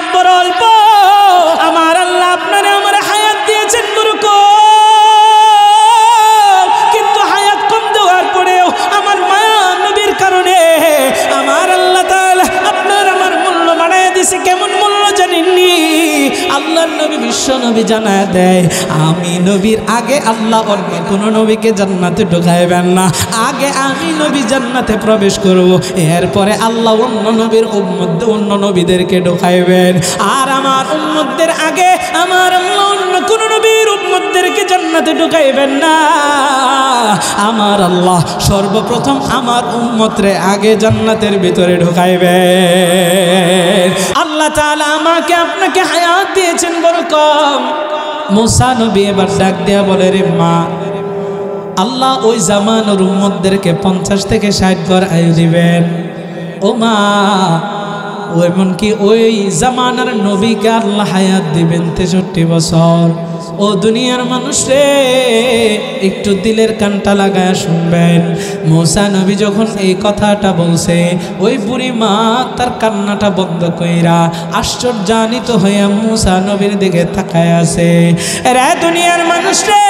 হায়াত বড় অল্প। আমার আল্লাহ আপনারে আমার হায়াত দিয়েছেন বড় কম, কিন্তু হায়াত কম দেওয়ার পরেও আমার মায়া নবীর কারণে আমার আল্লাহ তাআলা আপনার আমার মূল্য বাড়ায় দিছে। কেমন মূল্য জানেননি? আল্লাহর নবী বিশ্ব নবী জানায় দেয়, আমি নবীর আগে আল্লাহ অন্য কোনো নবীকে জান্নাতে ঢুকাইবেন না। আগে আমি নবী জান্নাতে প্রবেশ করব, এরপরে আল্লাহ অন্য নবীর উম্মত অন্য নবীদেরকে ঢুকাইবেন। আর আমার উম্মতদের আগে আমার আল্লাহ অন্য কোনো নবীর উম্মতদেরকে জান্নাতে ঢুকাইবেন না। আমার আল্লাহ সর্বপ্রথম আমার উম্মতরে আগে জান্নাতের ভিতরে ঢুকাইবেন। আল্লাহ তাআলা আমাকে আপনাকে হায়াত দিয়েছেন বড় কম। মুসা নবী এবার ডাক দেয়া বলে, রে মা, আল্লাহ ওই জামানার উম্মতদেরকে 50 থেকে 60 ঘর আয়ু দিবেন। ও মা, ও এমনকি ওই জামানার নবীকে আল্লাহ হায়াত দিবেন 63 বছর। ও দুনিয়ার মানুষ রে, একটু দিলের কানটা লাগায় শুনবেন। মুসা নবী যখন এই কথাটা বলছে, ওই বুড়ি মা তার কান্নাটা বন্ধ কইরা আশ্চর্যান্বিত হইয়া মুসা নবীর দিকে তাকায় আছে। রে দুনিয়ার মানুষ রে,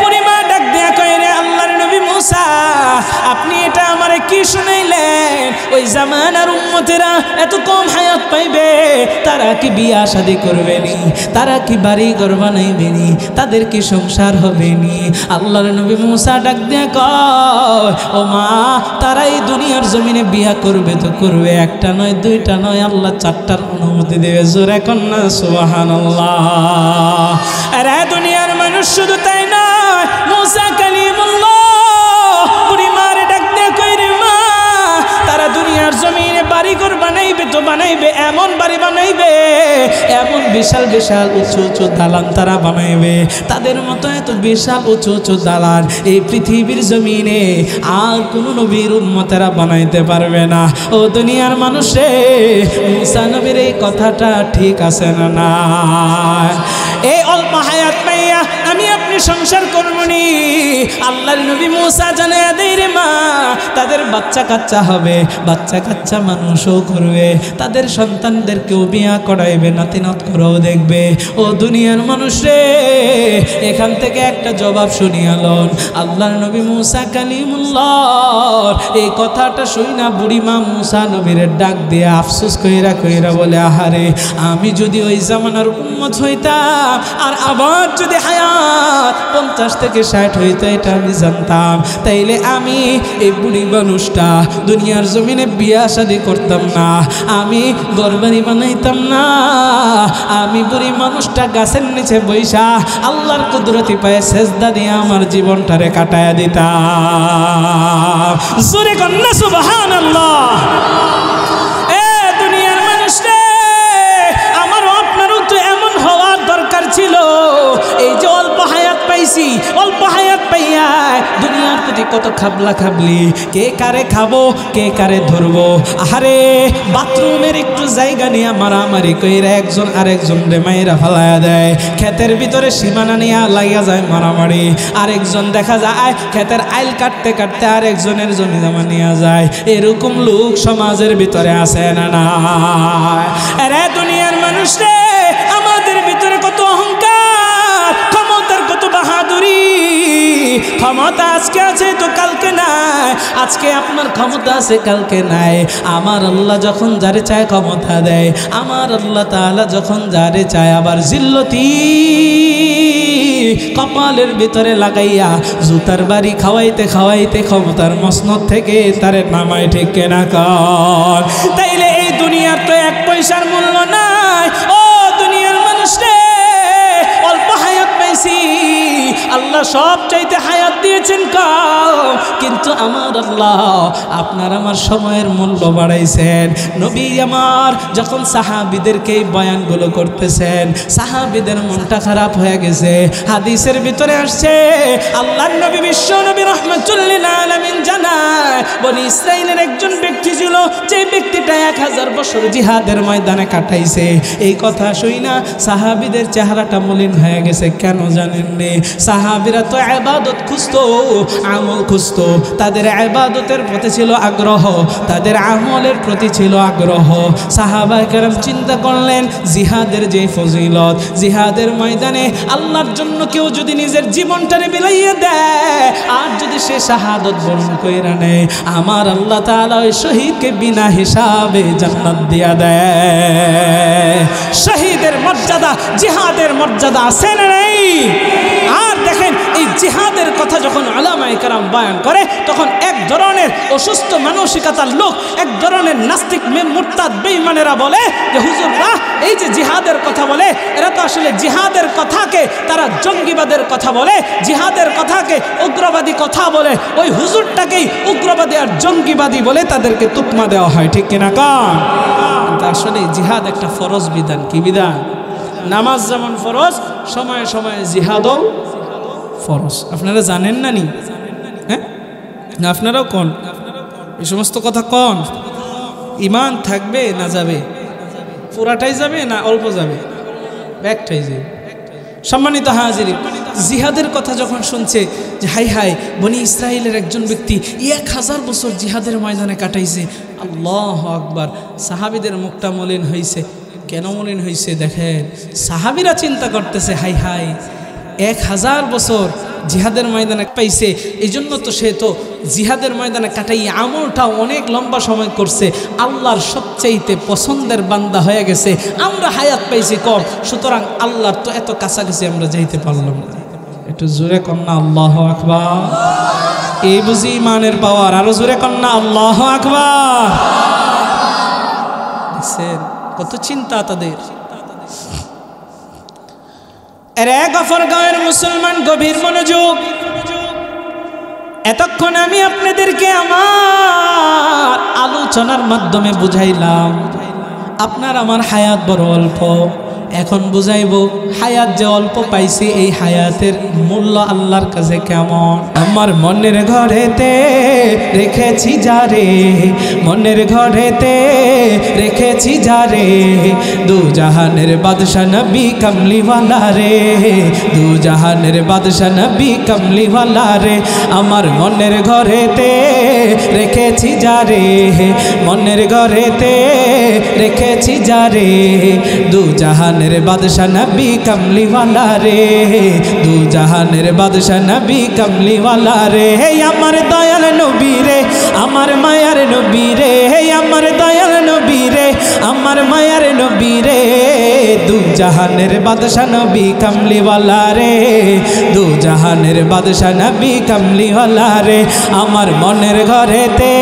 বুড়ি মা ডাক দিয়া কয়, রে আল্লাহর নবী মুসা, আপনি এটা আমারে কি শুনাইলেন? ওই জামানার উম্মতেরা এত কম হায়াত পাইবে, তারা কি বিয়া শাদী করবেনি? তারা কি বাড়ি ঘর বানাইবেনি? তাদের কি সংসার হবেনি? আল্লাহর নবী মুসা ডাক দিয়া কয়, ও মা, তারা এই দুনিয়ার জমিনে বিয়া করবে তো করবে, একটা নয় দুইটা নয়, আল্লাহ 4টার অনুমতি দেবে। জোরে কন্যা সুবহানাল্লাহ। আরে দুনিয়ার মানুষ শুধু তাই নয়, মুসা কালিমুল্লাহ বুড়ি মারে ডাক দিয়া কয়, রে মা, তারা দুনিয়ার জমিনে বাড়ি ঘর বানাইবে তো বানাইবে, এমন বাড়ি বানাইবে, এমন বিশাল বিশাল উঁচু উঁচু দালান তারা বানাইবে, তাদের মতো এত বিশাল উঁচু উঁচু দালান এই পৃথিবীর জমিনে আর কোন নবীর উম্মতেরা বানাইতে পারবে না। ও দুনিয়ার মানুষে, মুসা নবীর এই কথাটা ঠিক আছে না? না, এই অল্প হায়াত পাইয়া আমি আপনি সংসার করবনি। আল্লাহর নবী মুসা জানায়া দেয়, রে মা, তাদের বাচ্চা কাচ্চা হবে, বাচ্চা কাচ্চা মানুষও করবে, তাদের সন্তানদেরকেও বিয়া করাইবে, নাতিনাত করেও দেখবে। ও দুনিয়ার মানুষ রে, এখান থেকে একটা জবাব শুনিয়ালন। আল্লাহর নবী মুসা কালিমুল্লাহ এই কথাটা শুইনা বুড়িমা মুসা নবীর ডাক দিয়ে আফসোস কইরা কইরা বলে, আহারে, আমি যদি ওই জামানার উম্মত হইতাম আর আবার যদি হায়াত 50 থেকে 60 হইতো, এটা আমি জানতাম, তাইলে আমি এই বুড়ি মানুষটা দুনিয়ার জমিনে বিয়া শাদী করতাম না, আমি ঘরবাড়ি বানাইতাম না, আমি বুড়ি মানুষটা গাছের নিচে বইসা আল্লাহর কুদরতি পায়ে সেজদা দিয়ে আমার জীবনটারে কাটায়া দিতাম। জোরে কন্যা সুবহানাল্লাহ। এ দুনিয়ার মানুষ রে, আমারও আপনারও তো এমন হওয়ার দরকার ছিল। এই যে অল্প হায়াত পাইছি, অল্প হায়াত পাইয়া দুনিয়ার প্রতি কত খাবলা খাবলি, কে কারে খাবো, কে কারে ধরবো। আহারে, বাথরুমের একটু জায়গা নিয়ে মারামারি কইরা একজন আরেকজন রে মাইরা ফালায়া দেয়, ক্ষেতের ভিতরে সীমানা নিয়ে লাগিয়া যায় মারামারি, আরেকজন দেখা যায় ক্ষেতের আইল কাটতে কাটতে আরেকজনের জমি জমা নিয়ে যায়। এরকম লোক সমাজের ভিতরে আছে না? না, আরে দুনিয়ার মানুষ রে, আমাদের ভিতরে কত অহংকার, ক্ষমতার কত বাহাদুরি। ক্ষমতা আজকে আছে তো কালকে নাই, আজকে আপনার ক্ষমতা আছে কালকে নাই। আমার আল্লাহ যখন যারে চায় ক্ষমতা দেয়, আমার আল্লাহ তাআলা যখন যারে চায় আবার জিল্লতি কপালের ভিতরে লাগাইয়া জুতার বাড়ি খাওয়াইতে খাওয়াইতে ক্ষমতার মসনদ থেকে তারে নামায়, ঠিক কেনা কর? তাইলে এই দুনিয়ার তো 1 পয়সার মূল্য নাই। ও দুনিয়ার মানুষ রে, অল্প হায়াত পাইছি, আল্লাহ সব চাইতে হায়াত দিয়েছেন কম, কিন্তু আমার আল্লাহ আপনার আমার সময়ের মূল্য বাড়াইছেন। নবী আমার যখন সাহাবীদেরকে এই বয়ানগুলো করতেছেন, সাহাবীদের মনটা খারাপ হয়ে গেছে। হাদিসের ভিতরে আসছে, আল্লাহর নবী বিশ্ব নবী রাহমাতুল লিল আলামিন জানায়, বনি ইসরাইলের একজন ব্যক্তি ছিল, যে ব্যক্তিটা 1000 বছর জিহাদের ময়দানে কাটাইছে। এই কথা শুইনা সাহাবীদের চেহারাটা মলিন হয়ে গেছে। কেন জানেন নে? সাহাবীরা তো ইবাদত খুঁজত খুঁজতো, আমল খুঁজতো। তাদের ইবাদতের প্রতি ছিল আগ্রহ, তাদের আমলের প্রতি ছিল আগ্রহ। সাহাবায়ে কেরাম চিন্তা করলেন জিহাদের যে ফজিলত, জিহাদের ময়দানে আল্লাহর জন্য কেউ যদি নিজের জীবনটারে বিলাইয়ে দেয় আর যদি সে শাহাদত বরণ কইরা নেয়, আমার আল্লাহ তাআলা ওই শহীদকে বিনা হিসাবে জান্নাত দিয়া দেয়। শহীদের মর্যাদা, জিহাদের মর্যাদা আছে না নেই? আর দেখেন এই জিহাদের কথা যখন উলামায়ে কেরাম বয়ান করে তখন এক ধরনের অসুস্থ মানসিকতার লোক, এক ধরনের নাস্তিক মুরতাদ বেঈমানেরা বলে যে হুজুররা এই যে জিহাদের কথা বলে, এরা তো আসলে জিহাদের কথাকে তারা জঙ্গিবাদের কথা বলে, জিহাদের কথাকে উগ্রবাদী কথা বলে, ওই হুজুরটাকেই উগ্রবাদী আর জঙ্গিবাদী বলে তাদেরকে তুকমা দেওয়া হয়, ঠিক কিনা কন? কিন্তু আসলে জিহাদ একটা ফরজ বিধান। কি বিধান? নামাজ যেমন ফরজ, সময়ে সময়ে জিহাদও ফরজ। আপনারা জানেন না নি? হ্যাঁ, না আপনারাও কোন এই সমস্ত কথা কোন? ইমান থাকবে না যাবে? পুরাটাই যাবে না অল্প যাবে? ব্যাগটাই যাবে। সম্মানিত হাজিরিন, জিহাদের কথা যখন শুনছে যে হাই হাই বনি ইসরায়েলের একজন ব্যক্তি 1000 বছর জিহাদের ময়দানে কাটাইছে, আল্লাহু আকবার, সাহাবীদের মুখটা মলিন হয়েছে। কেন মলিন হয়েছে? দেখেন, সাহাবীরা চিন্তা করতেছে হাই হাই 1000 বছর জিহাদের ময়দানে পাইছে, এই জন্য তো সে তো জিহাদের ময়দানে কাটাই আমলটা অনেক লম্বা সময় করছে, আল্লাহর সবচাইতে পছন্দের বান্দা হয়ে গেছে। আমরা হায়াত পাইছি কম, সুতরাং আল্লাহর তো এত কাছাকাছি আমরা যাইতে পারলাম না। একটু জোরে কন্যা আল্লাহু আকবার। এই বুঝি ইমানের পাওয়ার। আরো জোরে কন্যা আল্লাহু আকবার। দেখছেন কত চিন্তা তাদের। এরে গফরগাঁওয়ের মুসলমান, গভীর মনোযোগ। এতক্ষণ আমি আপনাদেরকে আমার আলোচনার মাধ্যমে বুঝাইলাম আপনার আমার হায়াত বড় অল্প। এখন বুঝাইব হায়াত যে অল্প পাইছি, এই হায়াতের মূল্য আল্লাহর কাছে কেমন। আমার মনের ঘরেতে রেখেছি যারে, মনের ঘরেতে রেখেছি যারে, দু জাহানের বাদশা নবী কামলিওয়ালা রে, দু জাহানের বাদশা নবী কামলিওয়ালা রে। আমার মনের ঘরেতে রেখেছি যারে, মনের ঘরেতে রেখেছি যারে, দু জাহানের বাদশা নবী কামলিওয়ালা রে, দু জাহানের বাদশা নবী কামলিওয়ালা রে। আমার দয়াল নবী রে, আমার মায়ার নবী রে, আমার দয়াল নবী রে, আমার মায়ার নবী রে, দু জাহানের বাদশা নবী কামলিওয়ালা রে, দু জাহানের বাদশা নবী কামলিওয়ালা রে। আমার মনের ঘরেতে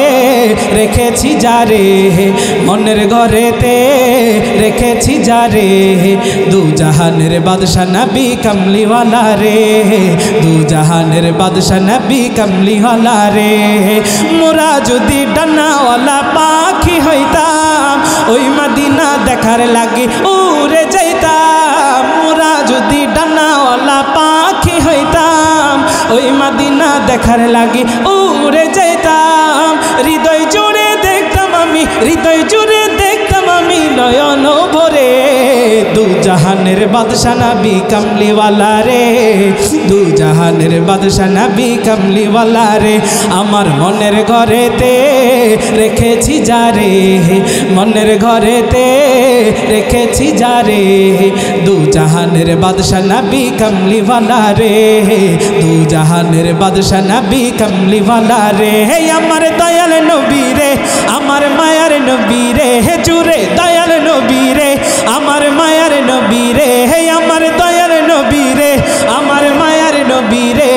রেখেছি যারে, মনের ঘরেতে রেখেছি যারে, দু জাহানের বাদশা নবী কামলিওয়ালা রে, দু জাহানের বাদশা নবী কামলিওয়ালা রে। মোরা যদি ডানাওয়ালা পাখি হইতাম, ওই মদিনা দেখার লাগি উড়ে যাইতাম। মোরা যদি ডানাওয়ালা পাখি হইতাম, ওই মদিনা দেখার লাগি উড়ে যাইতাম। হৃদয় জুড়ে দেখতাম আমি, হৃদয় জুড়ে দেখতাম আমি নয়ন ভরে, দু জাহানের বাদশা নবী কামলিওয়ালা রে, দু জাহানের বাদশা নবী কামলিওয়ালা রে। আমার মনের ঘরেতে রেখেছি যারে, মনের ঘরেতে রেখেছি যারে, দু জাহানের বাদশা নবী কামলিওয়ালা রে, দু জাহানের বাদশা নবী কামলিওয়ালা রে। আমার দয়াল নবী রে, আমার মায়ার নবী রে, জুড়ে দয়াল নবী রে, আমার মায়ার নবী রে, আমার দয়াল নবী রে, আমার মায়ার নবী রে,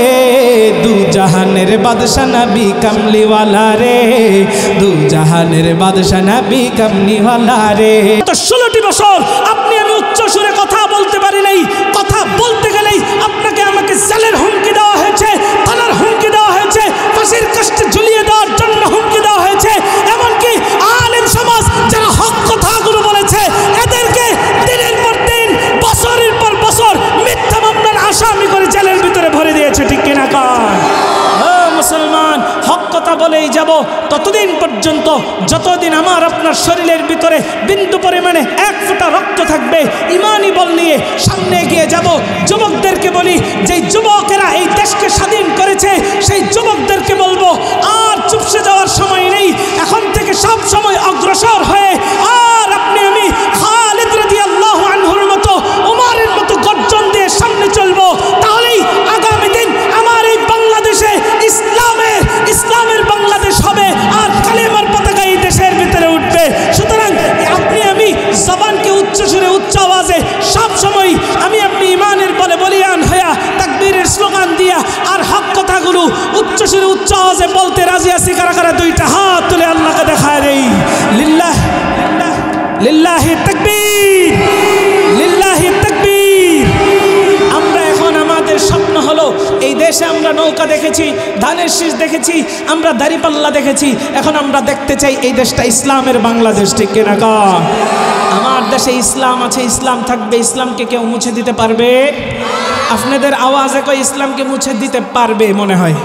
দু জাহানের বাদশা নবী কামলিওয়ালা রে, দু জাহানের বাদশা নবী কামলিওয়ালা রে। 16টি বছর আপনি আমি উচ্চ সুরে কথা বলতে পারি নাই। কথা বলতে গেলেই আপনাকে আমাকে জেলের হুমকি দেওয়া হয়েছে, থানার হুমকি দেওয়া হয়েছে, ফাঁসির কাস্টে ঝুলিয়ে দেওয়ার জন্য হুমকি দেওয়া হয়েছে। এমনকি আলেম সমাজ যারা হক কথাগুলো বলেছে এদেরকে দিনের পর দিন, বছরের পর বছর মিথ্যা মামলার আসামি করে জেলের ভিতরে ভরে দিয়েছে, ঠিক কিনা কন? মুসলমান, হক কথা বলেই যাব, ততদিন পর্যন্ত যতদিন আমার আপনার শরীরের ভিতরে বিন্দু পরিমাণে এক ফোঁটা রক্ত থাকবে, ইমানি বল নিয়ে সামনে এগিয়ে যাব। যুবকদেরকে বলি, যেই যুবকেরা এই দেশকে স্বাধীন করেছে সেই যুবকদেরকে বলবো, আর চুপসে যাওয়ার সময় নেই, এখন থেকে সব সময় অগ্রসর হয়ে আর আপনি আমি খালিদ রাদিয়াল্লাহু আনহুর মতো, উমরের মতো গর্জন দিয়ে সামনে চলবো। তাহলেই আগামী দিন আমার এই বাংলাদেশে ইসলামের বাংলাদেশ হবে, আর কালেমার পতাকা এই দেশের ভিতরে উঠবে। সুতরাং আপনি আমি জবানকে উচ্চ সুরে উচ্চ আওয়াজে সব সময় আমি আপনি ইমানের বলে বলিয়ান হইয়া তাকবীরের স্লোগান দিয়া আর হক কথাগুলো উচ্চ সুরে উচ্চ আওয়াজে বলতে রাজি আছি। কারা কারা দুইটা হাত তুলে আল্লাহকে দেখায় দেই। লিল্লাহ লিল্লাহি তাকবীর, লিল্লাহি তাকবীর। আমরা এখন আমাদের স্বপ্ন হলো এই দেশে আমরা নৌকা দেখেছি, ধানের শীষ দেখেছি, আমরা দাড়িপাল্লা দেখেছি, এখন আমরা দেখতে চাই এই দেশটা ইসলামের বাংলাদেশ, ঠিক কিনা কা? আমার দেশে ইসলাম আছে, ইসলাম থাকবে, ইসলামকে কেউ মুছে দিতে পারবে? আপনাদের আওয়াজে কই ইসলামকে মুছে দিতে পারবে মনে হয়?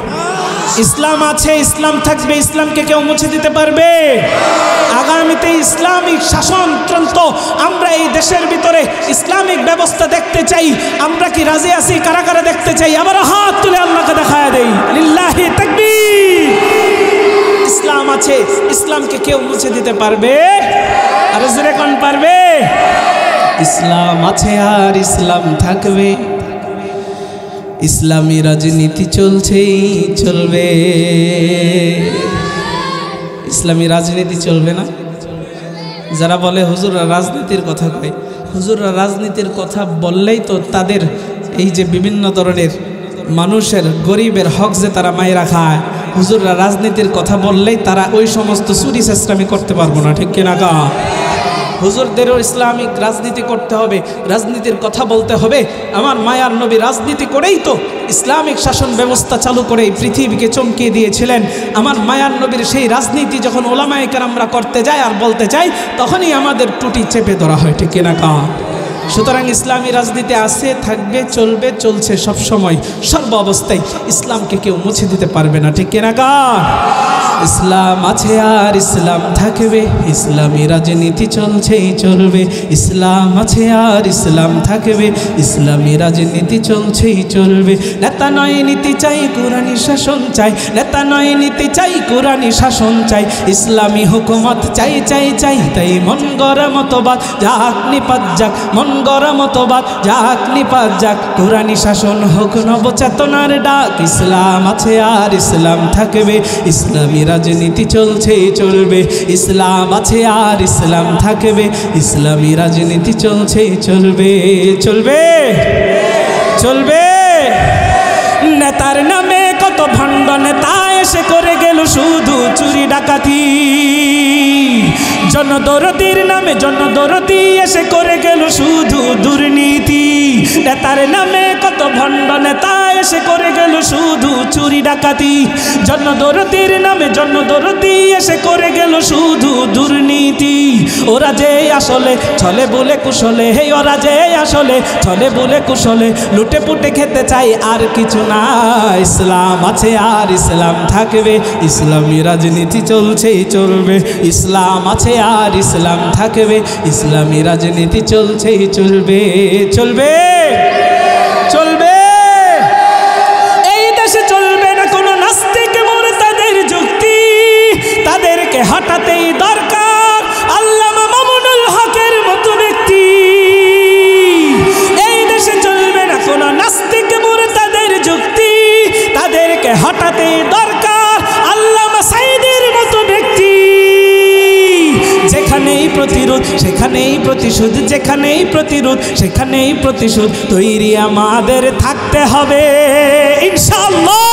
ইসলাম আছে, ইসলাম থাকবে, ইসলামকে কেউ মুছে দিতে পারবে? আগামীতে ইসলামিক শাসনতন্ত্র আমরা এই দেশের ভিতরে ইসলামিক ব্যবস্থা দেখতে চাই। আমরা কি রাজি আছি? কারা কারা দেখতে চাই? আবার হাত তুলে আল্লাহকে দেখায় দেই। লিল্লাহি তাকবীর। ইসলাম আছে, ইসলামকে কেউ মুছে দিতে পারবে? আর জোরে কোন পারবে? ইসলাম আছে আর ইসলাম থাকবে, ইসলামী রাজনীতি চলছেই চলবে। ইসলামী রাজনীতি চলবে না? যারা বলে হুজুররা রাজনীতির কথা কয়, হুজুররা রাজনীতির কথা বললেই তো তাদের এই যে বিভিন্ন ধরনের মানুষের গরিবের হক যে তারা মায়েরা খায়, হুজুররা রাজনীতির কথা বললেই তারা ওই সমস্ত চুরি চেষ্টামি করতে পারবো না, ঠিক কিনা গা? হুজুরদেরও ইসলামিক রাজনীতি করতে হবে, রাজনীতির কথা বলতে হবে। আমার মায়ার নবী রাজনীতি করেই তো ইসলামিক শাসন ব্যবস্থা চালু করে পৃথিবীকে চমকিয়ে দিয়েছিলেন। আমার মায়ার নবীর সেই রাজনীতি যখন ওলামায়ে কেরামরা করতে যায় আর বলতে চাই, তখনই আমাদের টুটি চেপে ধরা হয়, ঠিক কিনা কা? সুতরাং ইসলামী রাজনীতি আছে, থাকবে, চলবে, চলছে সব সময়, সর্ব অবস্থায়। ইসলামকে কেউ মুছে দিতে পারবে না, ঠিক কিনা কা? ইসলাম আছে আর ইসলাম থাকবে, ইসলামী রাজনীতি চলছেই চলবে। ইসলাম আছে আর ইসলাম থাকবে, ইসলামী রাজনীতি চলছেই চলবে। নেতা নয় নীতি চাই, কোরআনী শাসন চাই, নেতা নয় নীতি চাই, কোরআনী শাসন চাই, ইসলামী হুকুমত চাই চাই চাই। তাই মন গড়া মতবাদ যাক নিপাত যাক, মন গড়া মতবাদ যাক নিপাত যাক, কোরআনী শাসন হোক নবচেতনার ডাক। ইসলাম আছে আর ইসলাম থাকবে, ইসলামী রাজনীতি চলছে চলবে। ইসলাম আছে আর ইসলাম থাকবে, ইসলামী রাজনীতি চলছে চলবে। চলবে চলবে। নেতার নামে কত ভণ্ড নেতা এসে করে গেল শুধু চুরি ডাকাতি, জনদরদির নামে জনদরদি এসে করে গেল শুধু দুর্নীতি। নেতার নামে কত ভণ্ড নেতা এসে করে গেল শুধু চুরি ডাকাতি, জনদরদির নামে জনদরদি এসে করে গেল শুধু দুর্নীতি। ওরা যে আসলে চলে বলে কুশলে, হে ওরা যে আসলে চলে বলে কুশলে, লুটে পুটে খেতে চাই আর কিছু না। ইসলাম আছে আর ইসলাম থাকবে, ইসলামী রাজনীতি চলছেই চলবে। ইসলাম আছে আর ইসলাম থাকবে, ইসলামী রাজনীতি চলছেই চলবে। চলবে চলবে। এই দেশে চলবে না কোনো নাস্তিক মুরতাদের যুক্তি, তাদেরকে হটাতেই দরকার আল্লামা মামুনুল হকের মতো ব্যক্তি। এই দেশে চলবে না কোনো নাস্তিক মুরতাদের যুক্তি, তাদেরকে হটাতেই দরকার আল্লামা সাইদের মতো ব্যক্তি। যেখানেই প্রতিরোধ সেখানেই প্রতিশোধ, যেখানেই প্রতিরোধ সেখানেই প্রতিশোধ, তৈরি আমাদের থাকতে হবে ইনশাআল্লাহ।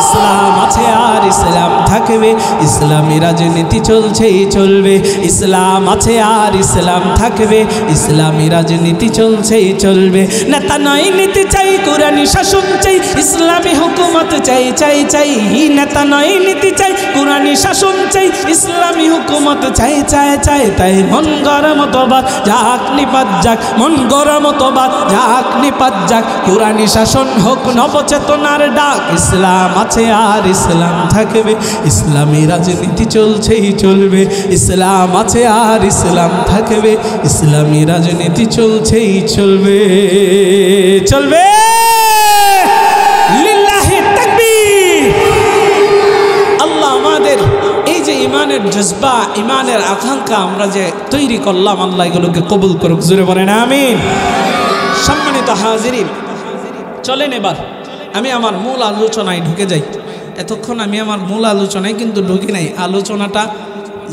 ইসলাম আছে আর ইসলাম থাকবে, ইসলামী রাজনীতি চলছেই চলবে। ইসলাম আছে আর ইসলাম থাকবে, ইসলামী রাজনীতি চলছেই চলবে। নেতা নয় নীতি চাই, কোরআনী শাসন চাই, ইসলামী হুকুমত চাই চাই চাই। নেতা নয় নীতি চাই, কোরআনী শাসন চাই, ইসলামী হুকুমত চাই চাই চাই। তাই মন গড়া মতবাদ যাক নিপাত যাক, মন গড়া মতবাদ যাক নিপাত যাক, কোরআনী শাসন হোক নবচেতনার ডাক। ইসলাম আছে আর ইসলাম থাকবে, ইসলামী রাজনীতি চলছেই চলবে। ইসলাম আছে আর ইসলাম থাকবে, ইসলামী রাজনীতি চলছেই চলবে, চলবে। লিল্লাহি তাকবীর। আল্লাহ আমাদের এই যে ইমানের জজবা, ইমানের আকাঙ্ক্ষা আমরা যে তৈরি করলাম, আল্লাহ এগুলোকে কবুল করুক, জোরে বলেন আমিন। সম্মানিত হাজিরিন, চলেন এবার আমি আমার মূল আলোচনায় ঢুকে যাই। এতক্ষণ আমি আমার মূল আলোচনায় কিন্তু ঢুকি নাই, আলোচনাটা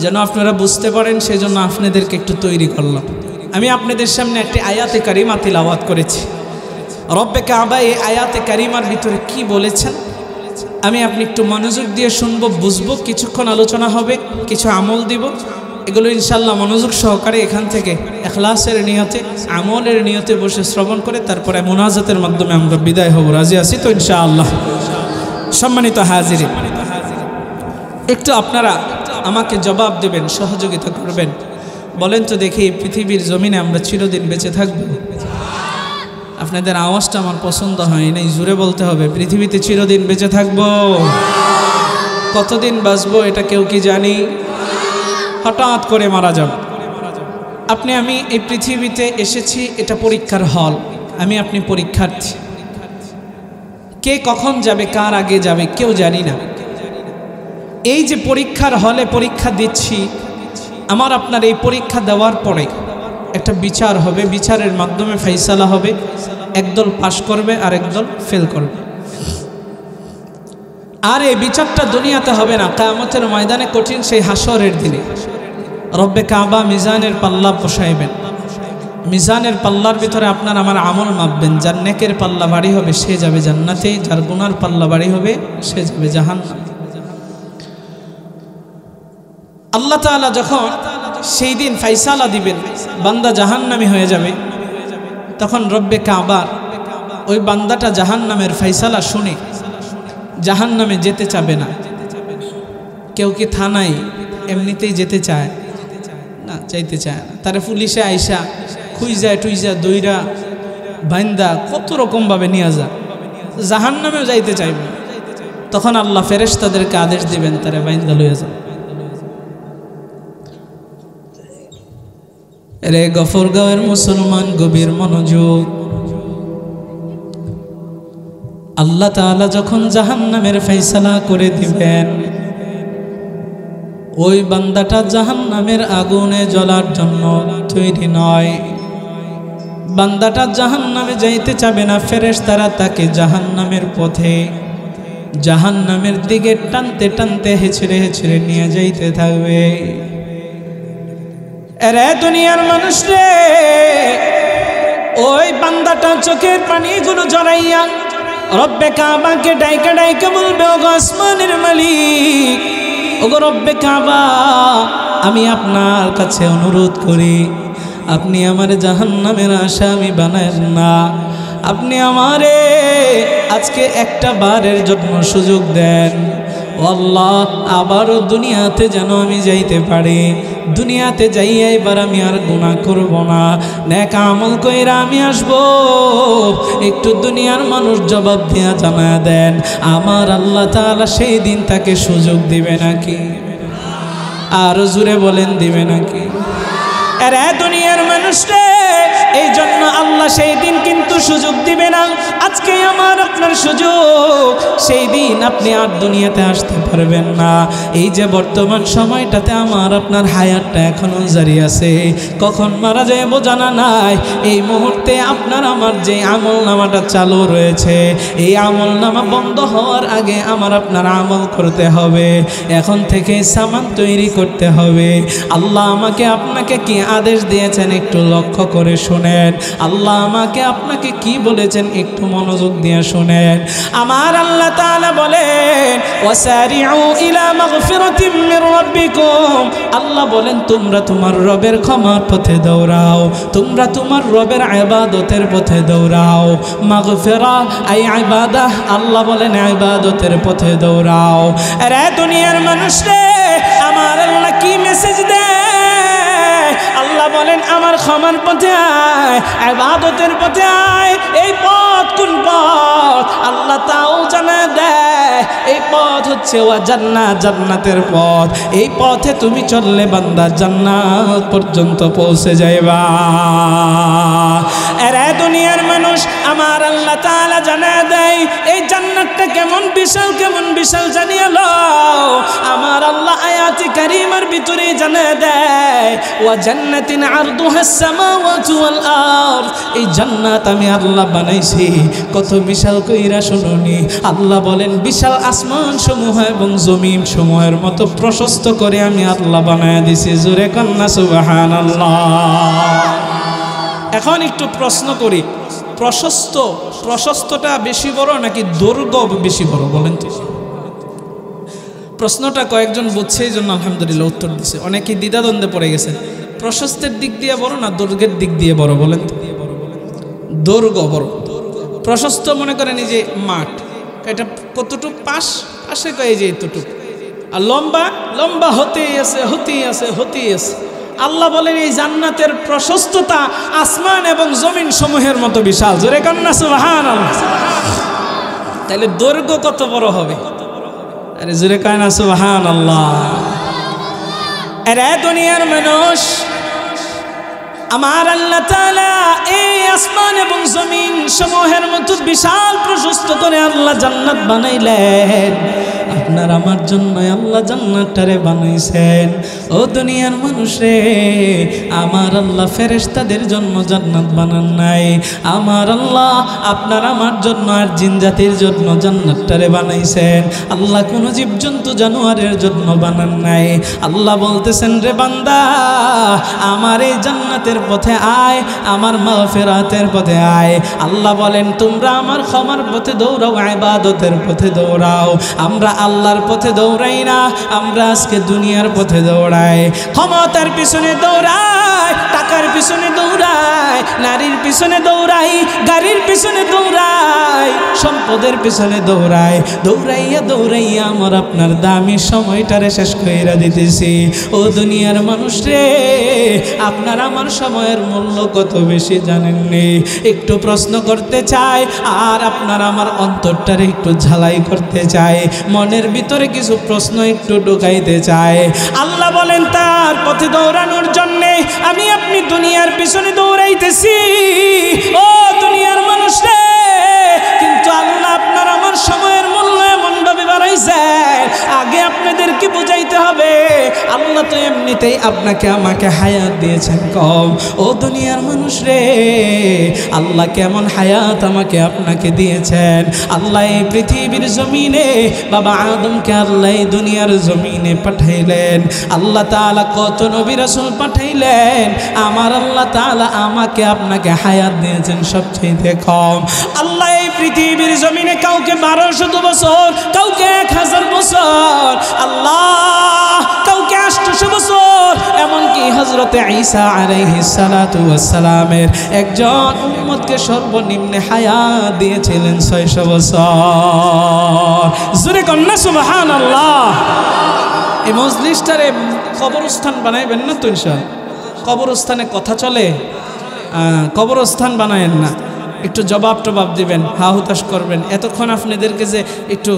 যেন আপনারা বুঝতে পারেন সেজন্য আপনাদেরকে একটু তৈরি করলাম। আমি আপনাদের সামনে একটি আয়াতে কারিমা তিলাওয়াত করেছি। রব্বে কাবা এই আয়াতে কারিমার ভিতরে কি বলেছেন আমি আপনি একটু মনোযোগ দিয়ে শুনবো, বুঝবো, কিছুক্ষণ আলোচনা হবে, কিছু আমল দিব। এগুলো ইনশাল্লাহ মনোযোগ সহকারে এখান থেকে ইখলাসের নিয়তে, আমলের নিয়তে বসে শ্রবণ করে তারপরে মুনাজাতের মাধ্যমে আমরা বিদায় হব। রাজি আছি তো ইনশাআল্লাহ? সম্মানিত হাজিরিন, একটু আপনারা আমাকে জবাব দেবেন, সহযোগিতা করবেন। বলেন তো দেখি, পৃথিবীর জমিনে আমরা চিরদিন বেঁচে থাকব? আপনাদের আওয়াজটা আমার পছন্দ হয় নাই, জোরে বলতে হবে। পৃথিবীতে চিরদিন বেঁচে থাকব? কতদিন বাঁচবো এটা কেউ কি জানি? হঠাৎ করে মারা যাব। আপনি আমি এই পৃথিবীতে এসেছি, এটা পরীক্ষার হল। আমি আপনি পরীক্ষার্থী। কে কখন যাবে, কার আগে যাবে কেউ জানি না। এই যে পরীক্ষার হলে পরীক্ষা দিচ্ছি, আমার আপনার এই পরীক্ষা দেওয়ার পরে একটা বিচার হবে, বিচারের মাধ্যমে ফাইসালা হবে। একদল পাশ করবে আর একদল ফেল করবে। আর এই বিচারটা দুনিয়াতে হবে না, কিয়ামতের ময়দানে, কঠিন সেই হাসরের দিনে রব্বে কাবা মিজানের পাল্লা বসাইবেন। মিজানের পাল্লার ভিতরে আপনার আমার আমল মাপবেন। যার নেকের পাল্লা ভারী হবে সে যাবে জান্নাতে, যার গুনার পাল্লা ভারী হবে সে যাবে জাহান্নামে। আল্লাহ তাআলা যখন সেই দিন ফাইসালা দিবেন, বান্দা জাহান্নামী হয়ে যাবে, তখন রব্বে কাবার ওই বান্দাটা জাহান্নামের ফাইসালা শুনে জাহান্নামে যেতে চাবে না। কেউ কি থানায় এমনিতেই যেতে চায় না? চাইতে চায় না। তারা পুলিশে আইসা খুঁজা টুইজা দইরা বাইন্দা কত রকমভাবে নিয়ে যা, জাহান্নামেও যাইতে চাইবে। তখন আল্লাহ ফেরেশতাদেরকে আদেশ দিবেন, তারা বাইন্দা লইয়া যান। রে গফরগাঁওয়ের মুসলমান, গভীর মনোযোগ। আল্লাহ তাআলা যখন জাহান্নামের ফয়সালা করে দিবেন, ওই বান্দাটা জাহান্নামের আগুনে জ্বলার জন্য তৈরি নয়। বান্দাটা জাহান্নামে যাইতে চাবে না। ফেরেশতারা তাকে জাহান্নামের পথে, জাহান্নামের দিকে টানতে টানতে হেঁচড়ে হেঁচড়ে নিয়ে যাইতে থাকবে। এরে দুনিয়ার মানুষ রে, ওই বান্দাটা চোখের পানিগুলো জড়াইয়া রব্বে কাবাকে ডাইকা ডাইকা বলবে, ওগো আসমানের মালিক, ওগো রব্বে কাবা, আমি আপনার কাছে অনুরোধ করি, আপনি আমার জাহান্নামের আসামি বানায়েন না। আপনি আমারে আজকে একটা বারের জন্য সুযোগ দেন। ও আল্লাহ, আবারও দুনিয়াতে যেন আমি যাইতে পারি। দুনিয়াতে যাইয়া এবার আমি আর গুনাহ করব না, নেক আমল কইরা আমি আসব। একটু দুনিয়ার মানুষ জবাব দিয়া জানায় দেন, আমার আল্লাহ তাআলা সেই দিন তাকে সুযোগ দিবে নাকি? আর জুড়ে বলেন, দিবে নাকি? এরে দুনিয়ার মানুষ রে, এই জন্য আল্লাহ সেই দিন কিন্তু সুযোগ দিবে না। আজকে আমার আপনার সুযোগ, সেই দিন আপনি আর দুনিয়াতে আসতে পারবেন না। এই যে বর্তমান সময়টাতে আমার আপনার হায়াতটা এখনো জারি আছে, কখন মারা যাইব জানা নাই। এই মুহূর্তে আপনার আমার যে আমল নামাটা চালু রয়েছে, এই আমল নামা বন্ধ হওয়ার আগে আমার আপনার আমল করতে হবে। এখন থেকে সামান তৈরি করতে হবে। আল্লাহ আমাকে আপনাকে কি আদেশ দিয়েছেন একটু লক্ষ্য করে শুনেন। আল্লাহ আমাকে আপনাকে কি বলেছেন একটু মনোযোগ দিয়ে শুনেন। আমার আল্লাহ তাআলা বলেন, ওয়াসারিউ ইলা মাগফিরাতিম মির রাব্বিকুম। আল্লাহ বলেন, তোমরা তোমার রবের ক্ষমার পথে দৌড়াও, তোমরা তোমার রবের ইবাদতের পথে দৌড়াও। মাগফিরা আই ইবাদাহ, আল্লাহ বলেন ইবাদতের পথে দৌড়াও। আরে দুনিয়ার মানুষ রে, আমার আল্লাহ কি মেসেজ দেয়? আল্লাহ আল্লাহ বলেন আমার ক্ষমার পথে আয়, ইবাদতের পথে আয়। এই পথ কোন পথ আল্লাহ তাও জানা দেয়। এই পথ হচ্ছে ওয়া জান্নাত, জান্নাতের পথ। এই পথে তুমি চললে বান্দা জান্নাত পর্যন্ত পৌঁছে যাইবা। এরা দুনিয়ার মানুষ, আমার আল্লাহ তাআলা জানা দেয় এই জান্নাতটা কেমন বিশাল, কেমন বিশাল জানিয়ে লও। আমার আল্লাহ আয়াতে কারিমার ভিতরে জানা দেয় ওয়া জান্নাতিন আরদুহাস সামাওয়াতু ওয়াল আরদ। এই জান্নাত আমি আল্লাহ বানাইছি কত বিশাল কইরা শুনুনি। আল্লাহ বলেন বিশাল আসমান সমূহ এবং জমিন সমূহের মতো প্রশস্ত করে আমি আল্লাহ বানায়া দিছি। জোরে কন্না সুবহানাল্লাহ। এখন একটু প্রশ্ন করি, প্রশস্তটা বেশি বড় নাকি দৈর্ঘ্য বেশি বড় বলেন তো? প্রশ্নটা কয়েকজন বুঝছে, এই জন্য আলহামদুলিল্লাহ উত্তর দিচ্ছে। অনেকে দ্বিধাদ্বন্দ্বে পড়ে গেছে। প্রশস্তের দিক দিয়ে বড় না দৈর্ঘ্যের দিক দিয়ে বড় বলেন তো? দৈর্ঘ্য বড়। প্রশস্ত মনে করেন এই যে মাঠ, এটা কতটুক পাশে কয়ে যে এতটুক, আর লম্বা লম্বা হতেই আছে হতেই আছে হতেই আছে। আল্লাহ বলেন এই জান্নাতের প্রশস্ততা আসমান এবং জমিন সমূহের মতো বিশাল। জোরে কন্না সুবহানাল্লাহ। তাহলে দৈর্ঘ্য কত বড় হবে? আরে জোরে কন্না সুবহানাল্লাহ। এরা দুনিয়ার মানুষ, আমার আল্লাহ তাআলা এই আসমান এবং জমিন সমূহের মতো বিশাল প্রশস্ত করে আল্লাহ জান্নাত বানাইলেন। আপনার আমার জন্য আল্লাহ জান্নাতটারে বানাইছেন। ও দুনিয়ার মানুষ রে, আমার আল্লাহ ফেরেশতাদের জন্য জান্নাত বানান নাই। আমার আল্লাহ আপনার আমার জন্য আর জিন জাতির জন্য জান্নাতটারে বানাইছেন। আল্লাহ কোনো জীবজন্তু জানোয়ারের জন্য বানান নাই। আল্লাহ বলতেছেন রে বান্দা, আমার এই জান্নাতের পথে আয়, আমার মাগফিরাতের পথে আয়। আল্লাহ বলেন তোমরা আমার ক্ষমার পথে দৌড়াও, ইবাদতের পথে দৌড়াও। আমরা আল্লাহর পথে দৌড়াই না, আমরা আজকে দুনিয়ার পথে দৌড়াই। ক্ষমতার পিছনে দৌড়াই, টাকার পিছনে দৌড়াই, নারীর পিছনে দৌড়াই, গাড়ির পিছনে দৌড়াই, সম্পদের পিছনে দৌড়াই। দৌড়াইয়া দৌড়াইয়া আমার আপনার দামি সময়টারে শেষ কইরা দিতেছি। ও দুনিয়ার মানুষ রে, আপনার আমার সময়ের মূল্য কত বেশি জানেননি। একটু প্রশ্ন করতে চাই, আর আপনার আমার অন্তরটারে একটু ঝালাই করতে চাই, মনের ভিতরে কিছু প্রশ্ন একটু ঢুকাইতে চাই। আল্লাহ বলেন তার পথে দৌড়ানোর জন্যে আমি আপনি দুনিয়ার পিছনে দৌড়াইতেছি। ও দুনিয়ার মানুষ রে, কিন্তু আল্লাহ আপনার আমার সময়ের মূল্য এমনভাবে বাড়াইছেন, আগে আপনাদেরকে বুঝাইতে হবে আল্লাহ তো এমনিতেই আপনাকে আমাকে হায়াত দিয়েছেন কম। ও দুনিয়ার মানুষ রে, আল্লাহ কেমন হায়াত আমাকে আপনাকে দিয়েছেন। আল্লাহ এই পৃথিবীর জমিনে বাবা আদমকে আল্লাহ এই দুনিয়ার জমিনে পাঠাইলেন। আল্লাহ তাআলা কত নবী রাসূল পাঠাইলেন, আমার আল্লাহ তাআলা আমাকে আপনাকে হায়াত দিয়েছেন সবচেয়ে কম। আল্লাহ এই পৃথিবীর জমিনে কাউকে 1200 বছর, কাউকে 1000 বছর, আল্লাহ কাউকে 800 বছর, এমনকি হযরতে ঈসা আলাইহিস সালাতু ওয়াস সালামের একজন উম্মতকে সর্বনিম্নে হায়াত দিয়েছিলেন 600 বছর। জোরে কন্না সুবহানাল্লাহ। এই মজলিসটারে কবরস্থান বানাইবেন না তো ইনশাআল্লাহ? কবরস্থানে কথা চলে, কবরস্থান বানায়েন না। একটু জবাব টবাব দিবেন, হা হুতাশ করবেন। এতক্ষণ আপনাদেরকে যে একটু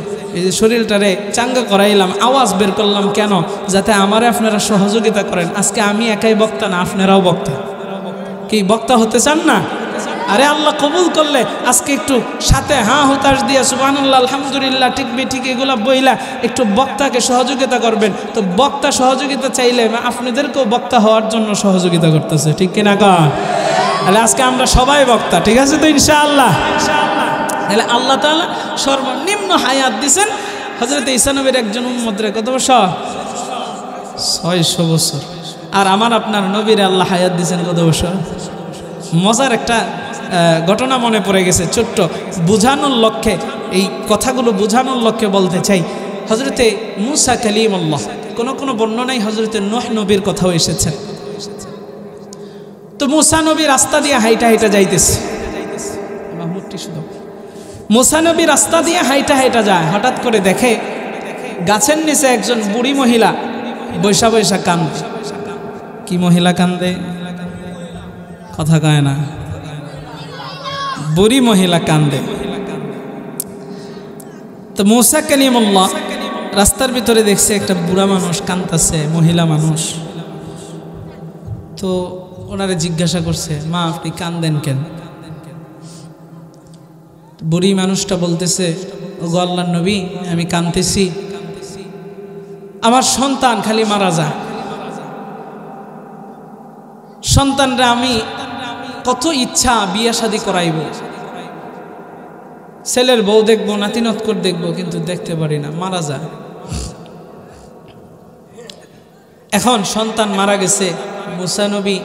শরীরটারে চাঙ্গা করাইলাম, আওয়াজ বের করলাম কেন? যাতে আমারে আপনারা সহযোগিতা করেন। আজকে আমি একাই বক্তা না, আপনারাও বক্তা। কি বক্তা হতে চান না? আরে আল্লাহ কবুল করলে আজকে একটু সাথে হা হুতাশ দিয়া সুবহানাল্লাহ আলহামদুলিল্লাহ ঠিক বেঠিক এগুলা বইলা একটু বক্তাকে সহযোগিতা করবেন। তো বক্তা সহযোগিতা চাইলে আপনাদেরকেও বক্তা হওয়ার জন্য সহযোগিতা করতেছে, ঠিক কিনা কন? তাহলে আজকে আমরা সবাই বক্তা, ঠিক আছে তো ইনশাআল্লাহ? তাহলে আল্লাহ তাআলা সর্বনিম্ন হায়াত দিয়েছেন হযরত ঈসা নবীর একজন উম্মতরে। কত বছর? 600 বছর। আর আমার আপনার নবীর আল্লাহ হায়াত দিয়েছেন কত বছর? মজার একটা ঘটনা মনে পড়ে গেছে, ছোট্ট বুঝানোর লক্ষ্যে, এই কথাগুলো বুঝানোর লক্ষ্যে বলতে চাই। হযরতে মূসা কালিমুল্লাহ, কোনো বর্ণনায় হযরতে নূহ নবীর কথাও এসেছে। তো মূসা নবী রাস্তা দিয়ে হাইটা হাইটা যাইতেছে। মূসা নবী রাস্তা দিয়ে হাইটা হাইটা যায়, হঠাৎ করে দেখে গাছের নিচে একজন বুড়ি মহিলা বৈশা বৈশা কান্দে। কি মহিলা কান্দে? কথা কয় না, বুড়ি মহিলা কান্দে। তো মূসা কালিমুল্লাহ রাস্তার ভিতরে দেখছে একটা বুড়া মানুষ কাঁদতেছে, মহিলা মানুষ। তো ওনারে জিজ্ঞাসা করছে, মা আপনি কান্দেন কেন? বুড়ি মানুষটা বলতেছে, ওগো আল্লাহর নবী, আমি কাঁদতেছি, আমার সন্তান খালি মারা যায়। সন্তানরা আমি কত ইচ্ছা বিয়ে শাদী করাইব, ছেলের বউ দেখবো, নাতিনৎকর দেখবো, কিন্তু দেখতে পারি না, মারা যায়। এখন সন্তান মারা গেছে, মূসা নবী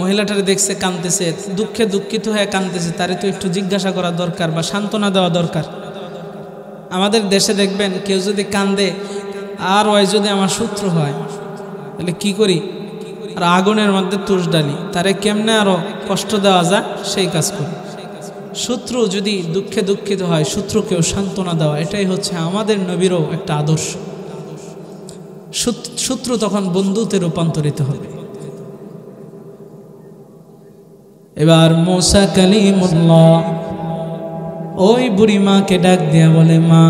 মহিলাটারে দেখছে কাঁদতেছে, দুঃখে দুঃখিত হয়ে কাঁদতেছে, তারে তো একটু জিজ্ঞাসা করা দরকার বা সান্ত্বনা দেওয়া দরকার। আমাদের দেশে দেখবেন কেউ যদি কান্দে আর ওই যদি আমার শত্রু হয় তাহলে কি করি, আর আগুনের মধ্যে তুষ ডালি, তারে কেমনে আরো কষ্ট দেওয়া যায় সেই কাজ করি। শত্রু যদি দুঃখে দুঃখিত হয়, শত্রুকেও সান্ত্বনা দেওয়া, এটাই হচ্ছে আমাদের নবীরও একটা আদর্শ। শত্রু তখন বন্ধুতে রূপান্তরিত হবে। এবার মূসা কালিমুল্লাহ ওই বুড়ি মাকে ডাক দিয়া বলে, মা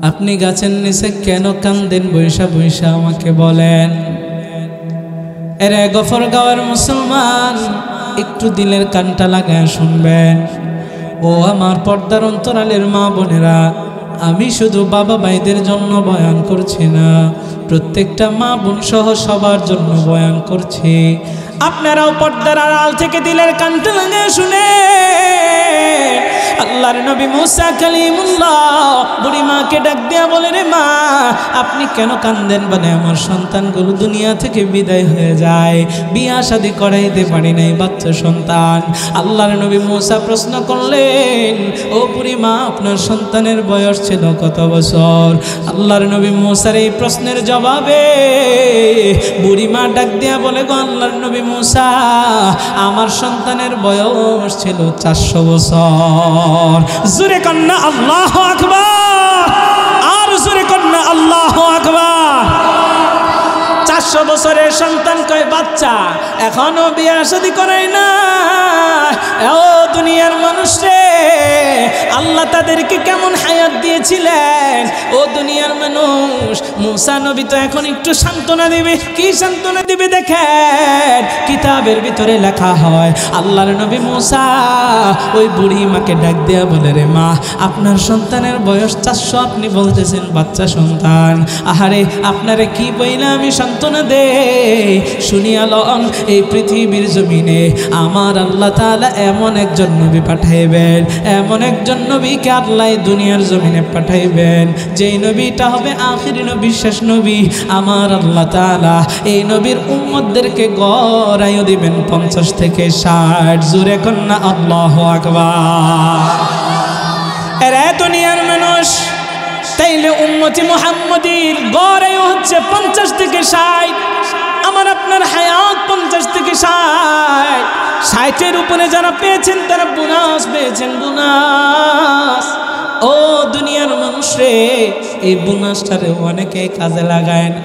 আপনি গাছের নিচে কেন কান্দেন? বৈশা বৈশা আমাকে বলেন। এরে গফরগাঁওয়ের মুসলমান, একটু দিলের কানটা লাগায় শুনবেন। ও আমার পর্দার অন্তরালের মা বোনেরা, আমি শুধু বাবা ভাইদের জন্য বয়ান করছি না, প্রত্যেকটা মা বোন সহ সবার জন্য বয়ান করছি। আপনারাও পর্দার আড়াল থেকে দিলের কানটা লাগায় শুনে আল্লাহর নবী মূসা কালিমুল্লাহ বুড়ি মাকে ডাক দিয়া বলে, রে মা আপনি কেন কান্দেন? বলে আমার সন্তানগুলো দুনিয়া থেকে বিদায় হয়ে যায়, বিয়া শাদী করাইতে পারি নাই, বাচ্চা সন্তান। আল্লাহর নবী মূসা প্রশ্ন করলেন, ও বুড়ি মা আপনার সন্তানের বয়স ছিল কত বছর? আল্লাহর নবী মূসার এই প্রশ্নের জবাবে বুড়ি মা ডাক দিয়া বলে, গো আল্লাহর নবী মূসা আমার সন্তানের বয়স ছিল 400 বছর। জোরে কন্যা আল্লাহু আকবার, আর জোরে কন্যা আল্লাহু আকবার। 400 বছরের সন্তান কয় বাচ্চা, এখনো বিয়ে শাদী করাই না। ও দুনিয়ার মানুষ রে, আল্লাহ তাদেরকে কেমন হায়াত দিয়েছিলেন। ও দুনিয়ার মানুষ, মূসা নবী তো এখন একটু সান্ত্বনা দিবে। কি সান্ত্বনা দিবে দেখেন, কিতাবের ভিতরে লেখা হয় আল্লাহর নবী মূসা ওই বুড়ি মাকে ডাক দেয়া বলে, রে মা আপনার সন্তানের বয়স 400, আপনি বলতেছেন বাচ্চা সন্তান। আহারে আপনারে কি বইলা আমি সান্ত্বনা দে, শুনিয়া লন এই পৃথিবীর জমিনে আমার আল্লাহ তাআলা এমন একজন নবী পাঠাইবেন, এমন একজন নবীকে আল্লাহ দুনিয়ার জমিনে পাঠাইবেন, যেই নবীটা হবে আখির নবী, শেষ নবী। আমার আল্লাহ তাআলা এই নবীর উম্মতদেরকে গড়াইও দিবেন 50 থেকে 60। জোরে কন্যা আল্লাহু আকবার। এরা দুনিয়ার মানুষ, তাইলে উম্মতি মুহাম্মদীর গড়াইও হচ্ছে 50 থেকে 60। আমার আপনার হায়াত 50 থেকে 60। 60-এর উপরে যারা পেয়েছেন তারা বোনাস পেয়েছেন, বোনাস। ও দুনিয়ার মানুষ রে, এই বোনাসটারে অনেকে কাজে লাগায় না,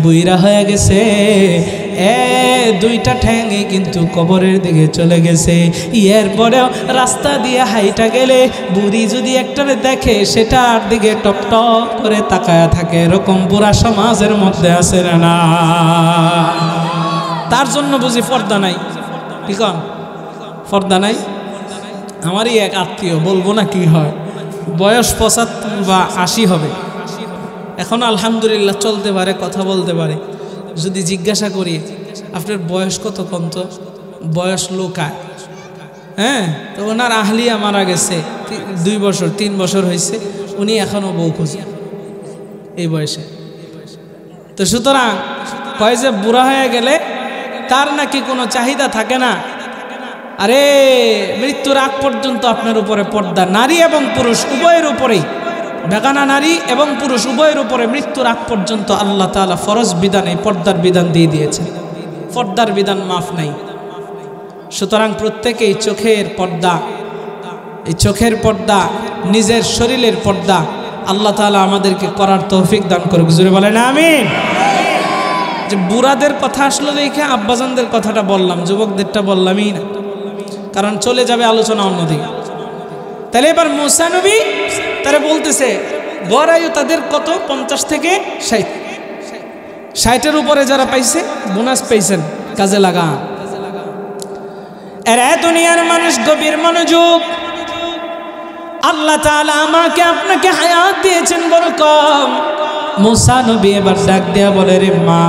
বুইরা হয়ে গেছে, দুইটা ঠ্যাঙে কিন্তু কবরের দিকে চলে গেছে। এরপরেও রাস্তা দিয়ে হাইটা গেলে বুড়ি যদি একটারে দেখে সেটার দিকে টপ টপ করে তাকায়া থাকে, এরকম বুড়া সমাজের মধ্যে আছে না? তার জন্য বুঝি পর্দা নাই। ঠিক পর্দা নাই। আমারই এক আত্মীয়, বলবো না কি হয়, বয়স 75 বা 80 হবে, এখন আলহামদুলিল্লাহ চলতে পারে, কথা বলতে পারে। যদি জিজ্ঞাসা করি আপনার বয়স কত, কম তো বয়স লোকায়, হ্যাঁ, তো ওনার আহলিয়া মারা গেছে 2 বছর 3 বছর হয়েছে, উনি এখনও বউ খুঁজে এই বয়সে। তো সুতরাং কয় যে বুড়া হয়ে গেলে তার নাকি কোনো চাহিদা থাকে না। আরে মৃত্যুর আগ পর্যন্ত আপনার উপরে পর্দা, নারী এবং পুরুষ উভয়ের উপরেই, বেগানা নারী এবং পুরুষ উভয়ের উপরে মৃত্যুর আগ পর্যন্ত আল্লাহ তাআলা ফরজ বিধান, এই পর্দার বিধান দিয়ে দিয়েছেন। পর্দার বিধান মাফ নাই। সুতরাং প্রত্যেকেই চোখের পর্দা, এই চোখের পর্দা, নিজের শরীরের পর্দা আল্লাহ তাআলা আমাদেরকে করার তৌফিক দান করুক। জোরে বলেন আমিন। যে বুড়াদের কথা আসলে দেখে আব্বাজানদের কথাটা বললাম, যুবকদেরটা বললামই না, কারণ চলে যাবে আলোচনা অন্যদিকে। তাহলে এবার মুসা নবী তারা বলতেছে গড় আয়ু তাদের কত, 50 থেকে 60। 60-এর উপরে যারা পাইছে বোনাস পাইছেন, কাজে লাগা। এরা দুনিয়ার মানুষ গভীর মনোযোগ। আল্লাহ তাআলা আমাকে আপনাকে হায়াত দিয়েছেন বড় কম। মুসা নবী এবার ডাক দেয়া বলে, রে মা,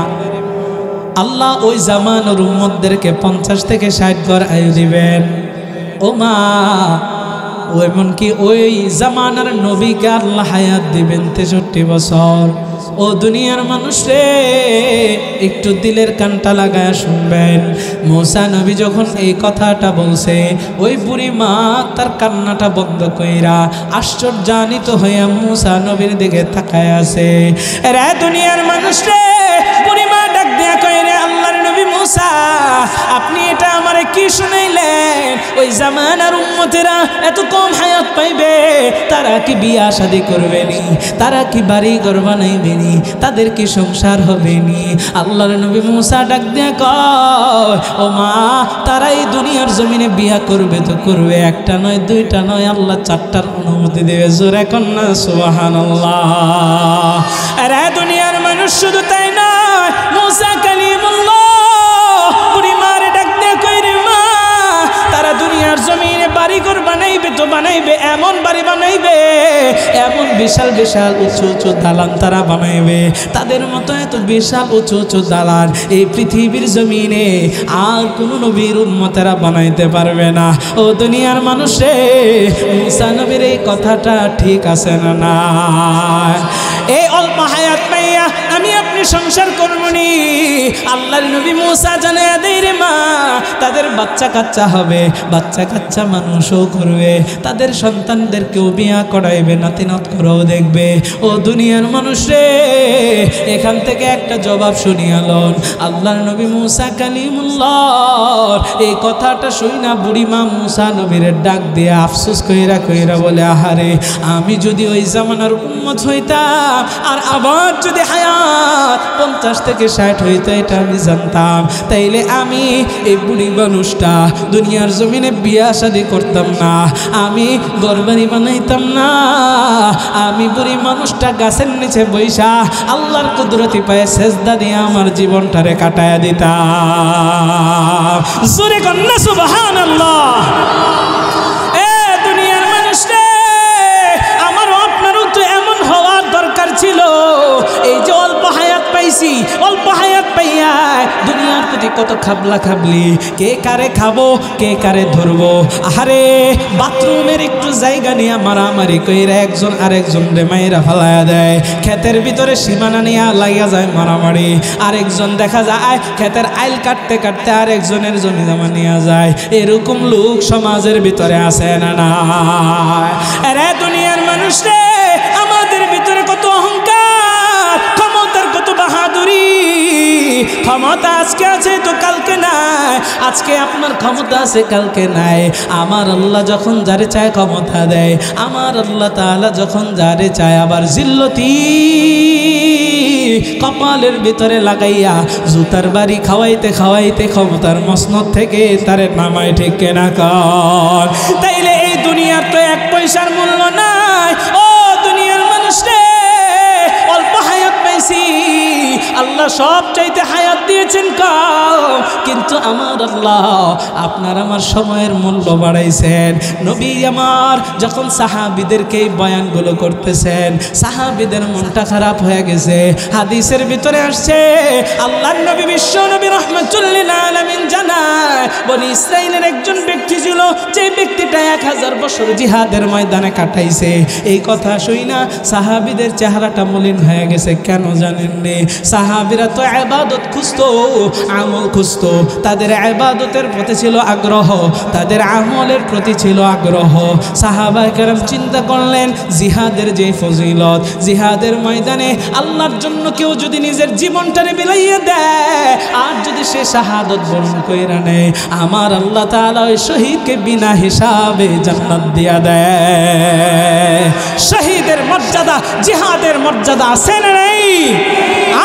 আল্লাহ ওই জামানার উম্মতদেরকে 50 থেকে 60 গড় আয়ু দিবেন। ও মা, ও এমনকি ওই জামানার নবীকে আল্লাহ হায়াত দিবেন 63 বছর। ও দুনিয়ার মানুষ রে, একটু দিলের কানটা লাগায় শুনবেন। মুসা নবী যখন এই কথাটা বলছে, ওই বুড়ি মা তার কান্নাটা বন্ধ কইরা আশ্চর্যান্বিত হইয়া মুসা নবীর দিকে তাকায় আছে। রে দুনিয়ার মানুষ রে, বুড়ি মা ডাক দেয়া কই, রে আল্লাহর নবী মুসা, আপনি এটা আমারে কি শুনাইলেন? ওই জামানার উম্মতেরা এত কম হায়াত পাইবে, তারা কি বিয়া শাদী করবেনি? তারা কি বাড়ি ঘর বানাইবেনি? তাদের কি সংসার হবেনি? আল্লাহর নবী মুসা ডাক দিয়া কয়, ও মা, তারা এই দুনিয়ার জমিনে বিয়া করবে তো করবে, একটা নয়, দুইটা নয়, আল্লাহ 4টার অনুমতি দেবে। জোরে কন্যা সুবহানাল্লাহ। আরে দুনিয়ার মানুষ শুধু তাই নয়, মুসা কালিমুল্লাহ বুড়ি মারে ডাক দিয়া কই, রে মা, তারা দুনিয়ার জমিনে বাড়ি ঘর বানাইবে তো বানাইবে, এমন বাড়ি বানাইবে, এমন বিশাল বিশাল উঁচু উঁচু দালান তারা বানাইবে, তাদের মতো এত বিশাল উঁচু উঁচু দালান এই পৃথিবীর জমিনে আর কোন নবীর উম্মতেরা বানাইতে পারবে না। ও দুনিয়ার মানুষে, মুসা নবীর এই কথাটা ঠিক আছে না? না, এই অল্প হায়াত পাইয়া আমি আপনি সংসার করবনি। আল্লাহর নবী মুসা জানায়া দেয়, রে মা, তাদের বাচ্চা কাচ্চা হবে, বাচ্চা কাচ্চা মানুষও করবে, তাদের সন্তানদেরকেও বিয়া করাইবে, নাতিনাত করেও দেখবে। ও দুনিয়ার মানুষ রে, এখান থেকে একটা জবাব শুনিয়ালন। আল্লাহর নবী মুসা কালিমুল্লাহ এই কথাটা শুই না বুড়িমা মুসা নবীর ডাক দিয়ে আফসোস কইরা কইরা বলে, আহারে, আমি যদি ওই জামানার উম্মত হইতাম আর আবার যদি হায়াত 50 থেকে 60 হইতো, এটা আমি জানতাম, তাইলে আমি এই বুড়ি মানুষটা দুনিয়ার জমিনে বিয়া শাদী করতাম না, আমি ঘরবাড়ি বানাইতাম না, আমি বুড়ি মানুষটা গাছের নিচে বইসা আল্লাহর কুদরতি পায়ে সেজদা দিয়ে আমার জীবনটারে কাটায়া দিতাম। জোরে কন্যা সুবহানাল্লাহ। এ দুনিয়ার মানুষ রে, আমারও আপনারও তো এমন হওয়ার দরকার ছিল। এই যে অল্প হায়াত পাইছি, অল্প হায়াত পাইয়া দুনিয়ার প্রতি কত খাবলা খাবলি, কে কারে খাবো, কে কারে ধরবো। আরে বাথরুমের একটু জায়গা নিয়ে মারামারি কইরা একজন আরেকজন রে মাইরা ফালায়া দেয়, ক্ষেতের ভিতরে সীমানা নিয়ে লাগিয়া যায় মারামারি, আরেকজন দেখা যায় ক্ষেতের আইল কাটতে কাটতে আরেকজনের জমি জমা নিয়ে যায়। এরকম লোক সমাজের ভিতরে আছে না? না। আরে দুনিয়ার মানুষ রে, আমাদের ভিতরে কত অহংকার, ক্ষমতার কত বাহাদুরি। ক্ষমতা আজকে আছে তো কালকে নাই, আজকে আপনার ক্ষমতা আছে কালকে নাই। আমার আল্লাহ যখন যারে চায় ক্ষমতা দেয়, আমার আল্লাহ তাআলা যখন যারে চায় আবার জিল্লতি কপালের ভিতরে লাগাইয়া জুতার বাড়ি খাওয়াইতে খাওয়াইতে ক্ষমতার মসনদ থেকে তারে নামায়, ঠিক কেনা কর। তাইলে এই দুনিয়ার তো 1 পয়সার মূল্য নাই। ও দুনিয়ার মানুষ রে, অল্প হায়াত পাইছি, আল্লাহ সব চাইতে হায়াত দিয়েছেন কম, কিন্তু আমার আল্লাহ আপনার আমার সময়ের মূল্য বাড়াইছেন। নবী আমার যখন সাহাবীদেরকে এই বয়ানগুলো করতেছেন, সাহাবীদের মনটা খারাপ হয়ে গেছে। হাদিসের ভিতরে আসছে, আল্লাহর নবী বিশ্ব নবী রাহমাতুল লিল আলামিন জানায়, বনি ইসরাইলের একজন ব্যক্তি ছিল, যে ব্যক্তিটা 1000 বছর জিহাদের ময়দানে কাটাইছে। এই কথা শুই না সাহাবীদের চেহারাটা মলিন হয়ে গেছে। কেন জানেন নে? সাহাবীরা তো ইবাদত খুঁজতো, আমল খুঁজতো, তাদের ইবাদতের প্রতি ছিল আগ্রহ, তাদের আমলের প্রতি ছিল আগ্রহ। সাহাবায়ে কেরাম চিন্তা করলেন, জিহাদের যে ফজিলত, জিহাদের ময়দানে আল্লাহর জন্য কেউ যদি নিজের জীবনটারে বিলাইয়া দেয় আর যদি সে শাহাদত বরণ কইরা নেয়, আমার আল্লাহ তাআলা ওই শহীদকে বিনা হিসাবে জান্নাত দিয়া দেয়। শহীদের মর্যাদা, জিহাদের মর্যাদা আছে না নেই?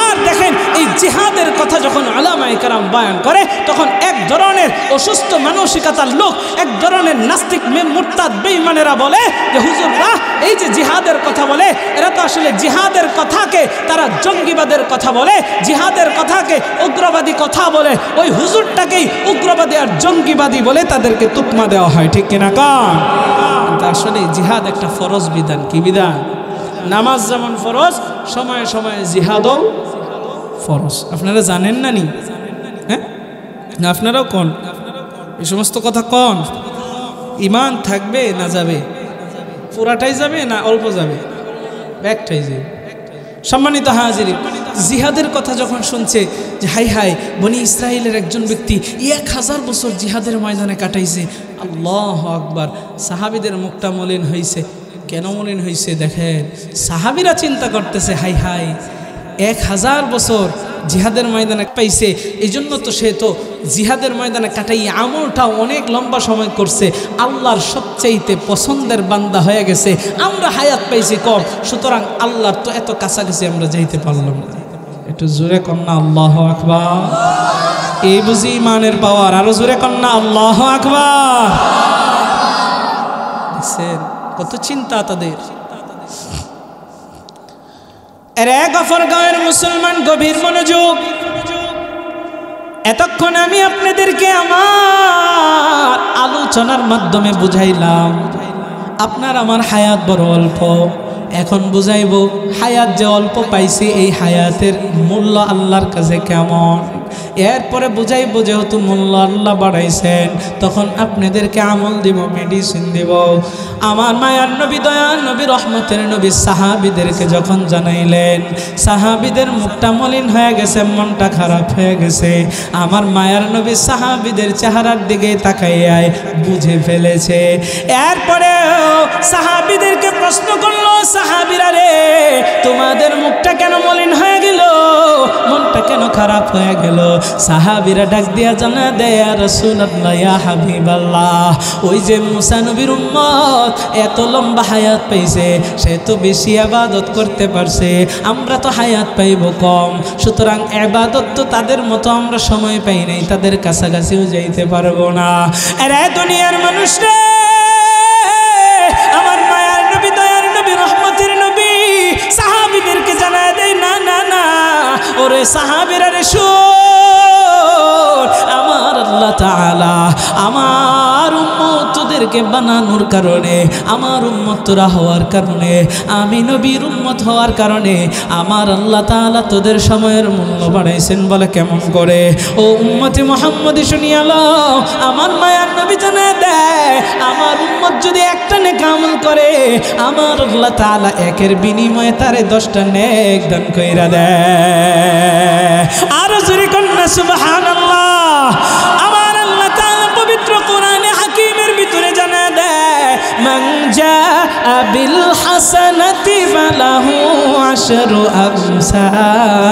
আর দেখেন, এই জিহাদের কথা যখন উলামায়ে কেরাম বয়ান করে তখন এক ধরনের অসুস্থ মানসিকতার লোক, এক ধরনের নাস্তিক মুরতাদ বেঈমানেরা বলে যে হুজুররা এই যে জিহাদের কথা বলে, এরা তো আসলে জিহাদের কথাকে তারা জঙ্গিবাদের কথা বলে, জিহাদের কথাকে উগ্রবাদী কথা বলে, ওই হুজুরটাকেই উগ্রবাদী আর জঙ্গিবাদী বলে তাদেরকে তুকমা দেওয়া হয়, ঠিক কিনা কন? কিন্তু আসলে জিহাদ একটা ফরজ বিধান। কি বিধান? নামাজ যেমন ফরজ, সময়ে সময়ে জিহাদও ফরজ। আপনারা জানেন না নি? হ্যাঁ, না আপনারাও কন এই সমস্ত কথা কন। ইমান থাকবে না যাবে? পুরাটাই যাবে না অল্প যাবে? ব্যাগটাই যাবে। সম্মানিত হাজিরিন, জিহাদের কথা যখন শুনছে যে হাই হাই বনি ইসরায়েলের একজন ব্যক্তি 1000 বছর জিহাদের ময়দানে কাটাইছে, আল্লাহু আকবার, সাহাবীদের মুখটা মলিন হয়েছে। কেন মলিন হয়েছে দেখেন, সাহাবীরা চিন্তা করতেছে হাই হাই 1000 বছর জিহাদের ময়দানে পাইছে, এই জন্য তো সে তো জিহাদের ময়দানে কাটাই আমলটাও অনেক লম্বা সময় করছে, আল্লাহর সবচাইতে পছন্দের বান্দা হয়ে গেছে। আমরা হায়াত পাইছি কম, সুতরাং আল্লাহর তো এত কাছাকাছি আমরা যাইতে পারলাম না। একটু জোরে কন্যা আল্লাহু আকবার। এই বুঝি ইমানের পাওয়ার। আরো জোরে কন্যা আল্লাহু আকবার। দেখছেন কত চিন্তা তাদের। গফরগাঁওয়ের মুসলমান গভীর মনোযোগ। এতক্ষণ আমি আপনাদেরকে আমার আলোচনার মাধ্যমে বুঝাইলাম আপনার আমার হায়াত বড় অল্প। এখন বুঝাইব হায়াত যে অল্প পাইছি এই হায়াতের মূল্য আল্লাহর কাছে কেমন। এরপরে বুঝাইব যেহেতু মূল্য আল্লাহ বাড়াইছেন, তখন আপনাদেরকে আমল দিব, মেডিসিন দিব। আমার মায়ার নবী, দয়ার নবী, রহমতের নবী সাহাবীদেরকে যখন জানাইলেন, সাহাবীদের মুখটা মলিন হয়ে গেছে, মনটা খারাপ হয়ে গেছে। আমার মায়ার নবী সাহাবীদের চেহারার দিকে তাকাইয়ায় বুঝে ফেলেছে। এরপরে সাহাবীদেরকে প্রশ্ন করলো, সাহাবীরা রে তোমাদের মুখটা কেন মলিন হয়ে গেল, মনটা কেন খারাপ হয়ে গেল? সাহাবীরা ডাক দিয়া জানা দেয়, ইয়া রাসূলুল্লাহ, ইয়া হাবিবাল্লাহ, ওই যে মুসা নবীর উম্মত এত লম্বা হায়াত পাইছে, সে তো বেশি ইবাদত করতে পারছে, আমরা তো হায়াত পাইব কম, সুতরাং ইবাদত তো তাদের মতো আমরা সময় পাই নাই, তাদের কাছাকাছিও যাইতে পারবো না। এরা দুনিয়ার মানুষ রে, আমার মায়ার নবী, দয়ার নবী, রহমতের নবী সাহাবীদেরকে জানায় দেয়, না না না ওরে সাহাবীরা রে শোন, আমার আল্লাহ তাআলা আমার উম্মতদেরকে বানানোর কারণে, আমার উম্মতরা হওয়ার কারণে, আমি নবীর উম্মত হওয়ার কারণে আমার আল্লাহ তাআলা তোদের সময়ের মূল্য বাড়াইছেন। বলে কেমন করে? ও উম্মতে মুহাম্মদী শুনিয়া লও, আমার মায়ার নবী জানায় দেয়, আমার উম্মত যদি একটা নেক আমল করে, আমার আল্লাহ তাআলা একের বিনিময়ে তারে 10টা নেক দান কইরা দেয়। আর জোরে কন্যা সুবহানাল্লাহ। আমার আল্লাহ তাআলা পবিত্র কোরআনে হাকিমের ভিতরে জানা দেয়, মান জাআ বিল হাসানাতি ফালাহু আশরু আমসালিহা।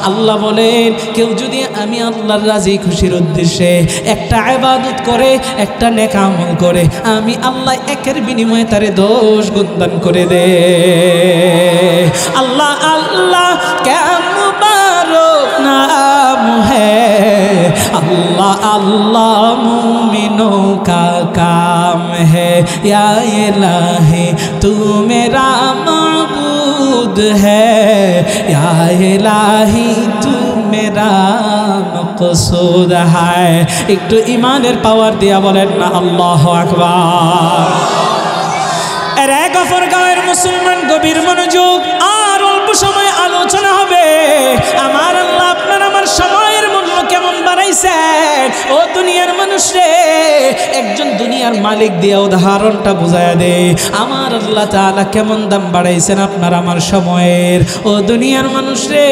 আল্লাহ বলেন, কেউ যদি আমি আল্লাহর রাজি খুশির উদ্দেশ্যে একটা ইবাদত করে, একটা নেক আমল করে, আমি আল্লাহ একের বিনিময়ে তারে 10 গুণ দান করে দে। আল্লাহ আল্লাহ ক্যা মুবারক নাম হ্যায়, अल्लाह अल्लाह मुमिनों का काम है, या इलाही तू मेरा माबूद है, या इलाही तू मेरा मकसूद है। একটু ইমানের পাওয়ার দিয়া বলেন না আল্লাহু আকবার। এরা গফরগাঁওয়ের মুসলমান গভীর মনোযোগ। আর অল্প সময় আলোচনা হবে আমার আল্লাহ আপনার আমার সময়ের মূল্য কেমন বাড়াইছেন। ও দুনিয়ার মানুষ রে, একজন দুনিয়ার মালিক দিয়ে উদাহরণটা বুঝায়া দে, আমার আল্লাহ তাআলা কেমন দাম বাড়াইছেন আপনার আমার সময়ের। ও দুনিয়ার মানুষ রে,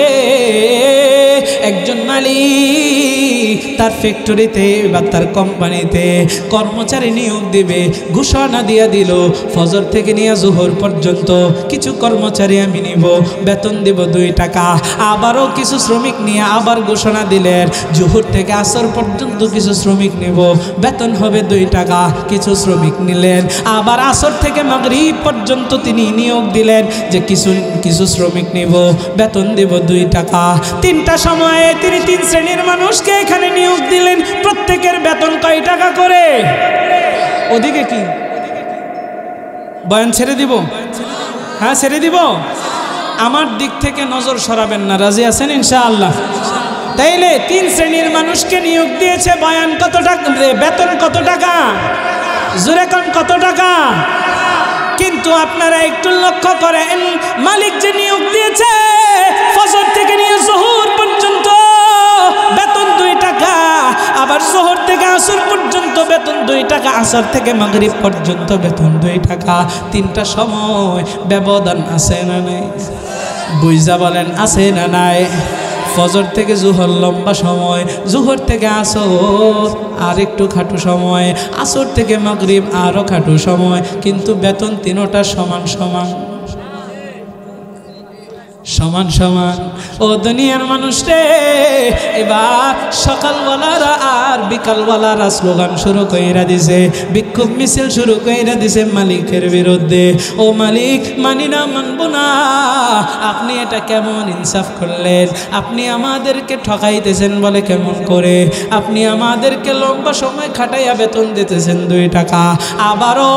একজন মালিক তার ফ্যাক্টরিতে বা তার কোম্পানিতে কর্মচারী নিয়োগ দিবে, ঘোষণা দিয়ে দিল ফজর থেকে নিয়ে জোহর পর্যন্ত কিছু কর্মচারী আমি নিব, বেতন দিব 2 টাকা। আবারও কিছু শ্রমিক নিয়ে আবার ঘোষণা দিলেন জোহর থেকে আসর পর্যন্ত কিছু শ্রমিক নেব, বেতন হবে 2 টাকা। কিছু শ্রমিক নিলেন। আবার আসর থেকে মাগরিব পর্যন্ত তিনি নিয়োগ দিলেন যে কিছু শ্রমিক নেব, বেতন দেব 2 টাকা। 3টা সময়ে তিনি 3 শ্রেণীর মানুষকে এখানে নিয়োগ দিলেন, প্রত্যেকের বেতন কয় টাকা করে? ওদিকে কি বয়ান ছেড়ে দিব? হ্যাঁ ছেড়ে দিব। আমার দিক থেকে নজর সরাবেন না, রাজি আছেন ইনশাআল্লাহ? তাইলে 3 শ্রেণীর মানুষকে নিয়োগ দিয়েছে। বয়ান কত টাকা, বেতন কত টাকা? জোরে কোন কত টাকা? কিন্তু আপনারা একটু লক্ষ্য করেন, মালিক যে নিয়োগ দিয়েছে ফজর থেকে নিয়ে জোহর পর্যন্ত বেতন 2 টাকা, আবার জোহর থেকে আসর পর্যন্ত বেতন 2 টাকা, আসর থেকে মাগরিব পর্যন্ত বেতন 2 টাকা। 3টা সময় ব্যবধান আছে না নাই? বুঝা বলেন আছে না নাই? ফজর থেকে জোহর লম্বা সময়, জোহর থেকে আসর আর একটু খাটু সময়, আসর থেকে মাগরিব আরও খাটু সময়, কিন্তু বেতন 3টা সমান সমান সমান সমান। ও দুনিয়ার মানুষ রে, এবার সকালওয়ালারা আর বিকালওয়ালারা স্লোগান শুরু কইরা দিছে, বিক্ষোভ মিছিল শুরু কইরা দিছে মালিকের বিরুদ্ধে। ও মালিক, মানি না, মানবো না। আপনি এটা কেমন ইনসাফ করলেন? আপনি আমাদেরকে ঠকাইতেছেন বলে কেমন করে? আপনি আমাদেরকে লম্বা সময় খাটাইয়া বেতন দিতেছেন 2 টাকা, আবারও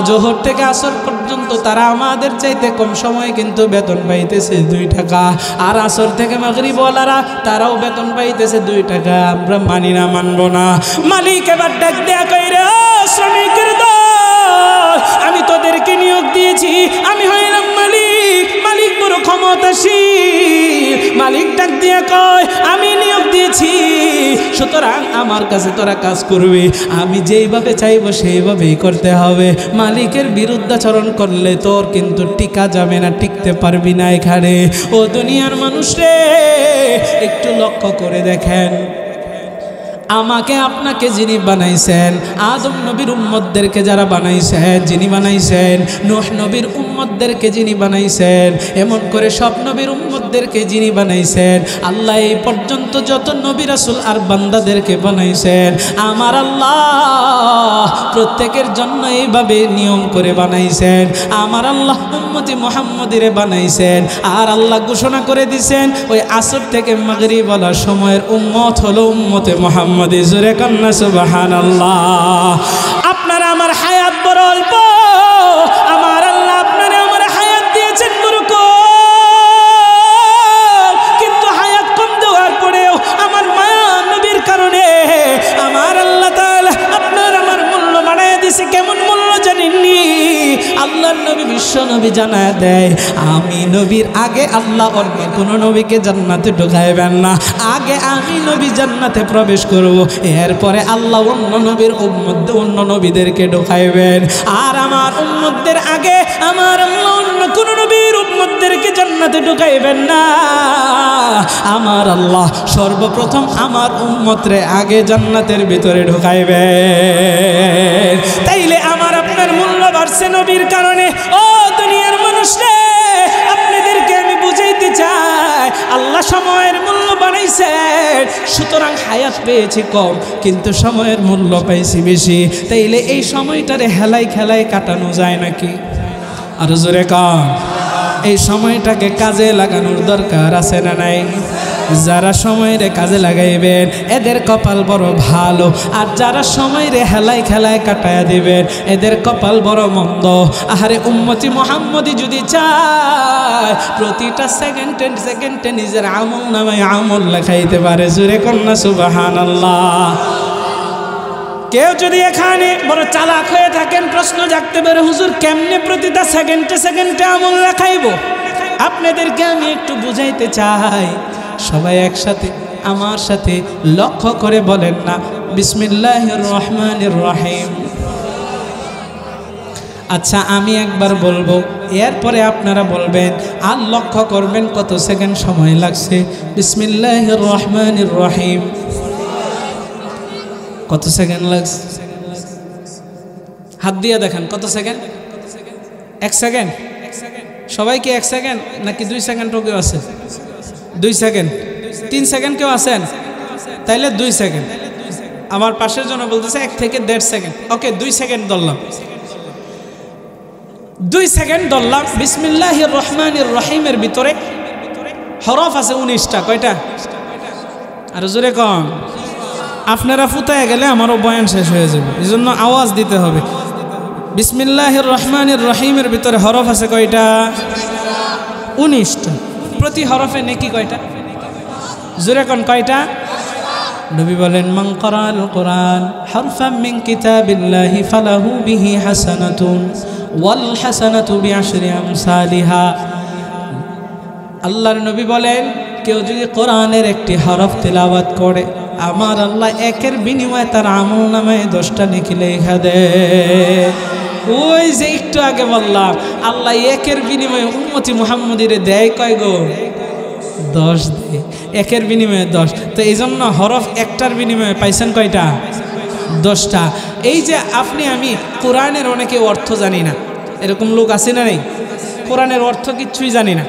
জোহর থেকে আসর পর্যন্ত তারা আমাদের চাইতে কম সময় কিন্তু বেতন পাইতেছে 2 টাকা, আর আসর থেকে মাগরিব ওয়ালারা তারাও বেতন পাইতেছে 2 টাকা। আমরা মানি না, মানবো না। মালিক এবার ডাক দেয়া কইরে, ও শ্রমিকের দল, আমি তোদেরকে নিয়োগ দিয়েছি, আমি হইলাম মালিক। মালিক বড় ক্ষমতাশীল। মালিক ডাক দিয়া কয়, আমি নিয়োগ দিয়েছি, সুতরাং আমার কাছে তোরা কাজ করবি, আমি যেইভাবে চাইবো সেইভাবেই করতে হবে। মালিকের বিরুদ্ধাচরণ করলে তোর কিন্তু টিকা যাবে না, টিকতে পারবি না এখানে। ও দুনিয়ার মানুষ রে, একটু লক্ষ্য করে দেখেন, আমাকে আপনাকে যিনি বানাইছেন, আদম নবীর উম্মতদেরকে যারা বানাইছেন, যিনি বানাইছেন, নূহ নবীর উম্মতদেরকে যিনি বানাইছেন, এমন করে সব নবীর উম্মতদেরকে যিনি বানাইছেন, আল্লাহ এই পর্যন্ত যত নবী রাসূল আর বান্দাদেরকে বানাইছেন, আমার আল্লাহ প্রত্যেকের জন্য এইভাবে নিয়ম করে বানাইছেন। আমার আল্লাহ উম্মতি মুহাম্মদিরে বানাইছেন, আর আল্লাহ ঘোষণা করে দিয়েছেন ওই আসর থেকে মাগরিব ওয়ালার সময়ের উম্মত হলো উম্মতে মুহাম্মদ। জোরে কান্না সুবহানাল্লাহ। আপনারা আমার হায়াত বড় অল্প, আমার আল্লাহ আপনারা আমার হায়াত দিয়েছেন বড় কম, কিন্তু হায়াত কম দেওয়ার পরেও আমার মায়া নবীর কারণে আমার আল্লাহ তাআলা আপনার আমার মূল্য বাড়ায় দিয়েছে। কেমন মূল্য জানেননি? আল্লাহর নবী বিশ্ব নবী জানায় দেয়, আমি নবীর আগে আল্লাহ অন্য কোনো নবীকে জান্নাতে ঢুকাইবেন না, আগে আমি নবী জান্নাতে প্রবেশ করব, এরপরে আল্লাহ অন্য নবীর উম্মত অন্য নবীদেরকে ঢুকাইবেন। আর আমার উম্মতদের আগে আমার আল্লাহ অন্য কোনো নবীর উম্মতদেরকে জান্নাতে ঢুকাইবেন না। আমার আল্লাহ সর্বপ্রথম আমার উম্মতরে আগে জান্নাতের ভিতরে ঢুকাইবেন। তাইলে আমার আপনার মূল্য বাড়ছে নবীর কারণে। ও দুনিয়ার মানুষ রে, আপনাদেরকে আমি বুঝাইতে চাই, আল্লাহ সময়ের মূল্য বাড়াইছেন, সুতরাং হায়াত পেয়েছি কম, কিন্তু সময়ের মূল্য পাইছি বেশি। তাইলে এই সময়টারে হেলাই খেলায় কাটানো যায় নাকি? আর জোরে কম, এই সময়টাকে কাজে লাগানোর দরকার আছে না নাই? যারা সময়ের কাজে লাগাইবেন এদের কপাল বড় ভালো, আর যারা সময়ের হেলায় খেলায় কাটায়া দিবেন এদের কপাল বড় মন্দ। আহারে উম্মতি মুহাম্মদি যদি চায় প্রতিটা সেকেন্ডে সেকেন্ডে নিজের আমল নামায় আমল লেখাইতে পারে। জোরে কন্যা সুবহানাল্লাহ। কেউ যদি এখানে বড় চালাক হয়ে থাকেন, প্রশ্ন জাগতে পারে, হুজুর কেমনে প্রতিটা সেকেন্ডে সেকেন্ডে আমল লেখাইব? আপনাদেরকে আমি একটু বুঝাইতে চাই। সবাই একসাথে আমার সাথে লক্ষ্য করে বলেন না, বিসমিল্লাহির রহমানির রহিম। আচ্ছা আমি একবার বলবো, এরপরে আপনারা বলবেন, আর লক্ষ্য করবেন কত সেকেন্ড সময় লাগছে। বিসমিল্লাহির রহমানির রহিম। কত সেকেন্ড লাগছে? হাত দিয়ে দেখেন কত সেকেন্ড? 1 সেকেন্ড। সবাই কি 1 সেকেন্ড নাকি 2 সেকেন্ড কেউ আছে? 2 সেকেন্ড। 3 সেকেন্ড কেউ আছেন? তাইলে 2 সেকেন্ড। আমার পাশের জন্য বলতেছে 1 থেকে 1.5 সেকেন্ড। ওকে, 2 সেকেন্ড ধরলাম। 2 সেকেন্ড ধরলাম। বিসমিল্লাহির রহমানির রহিমের ভিতরে হরফ আছে 19টা। কয়টা? আরো জোরে কম। আপনারা ফুতায় গেলে আমারও বয়ান শেষ হয়ে যাবে, এই জন্য আওয়াজ দিতে হবে। বিসমিল্লাহির রহমানির রহিমের ভিতরে হরফ আছে কয়টা? 19টা। প্রতি হরফে নেকি কয়টা? জোরে কোন কয়টা? নবী বলেন, মান ক্বরাআল কুরআন হারফাম মিন কিতাবিল্লাহি ফালাহু বিহি হাসানাতুন ওয়াল হাসানাতু বিআশরি আমসালিহা। আল্লাহর নবী বলেন, কেউ যদি কোরআনের একটি হরফ তেলাওয়াত করে, আমার আল্লাহ একের বিনিময়ে তার আমলনামায় 10টা নেকি লেখা দেয়। ওই যে একটু আগে বললাম, আল্লাহ একের বিনিময়ে উম্মতি মুহাম্মদীরে দেয় কয় গো? 10 দেয়। একের বিনিময়ে 10। তো এই জন্য হরফ একটার বিনিময়ে পাইছেন কয়টা? 10টা। এই যে আপনি আমি কোরআনের অনেকে অর্থ জানি না, এরকম লোক আছে না নেই? কোরআনের অর্থ কিচ্ছুই জানি না।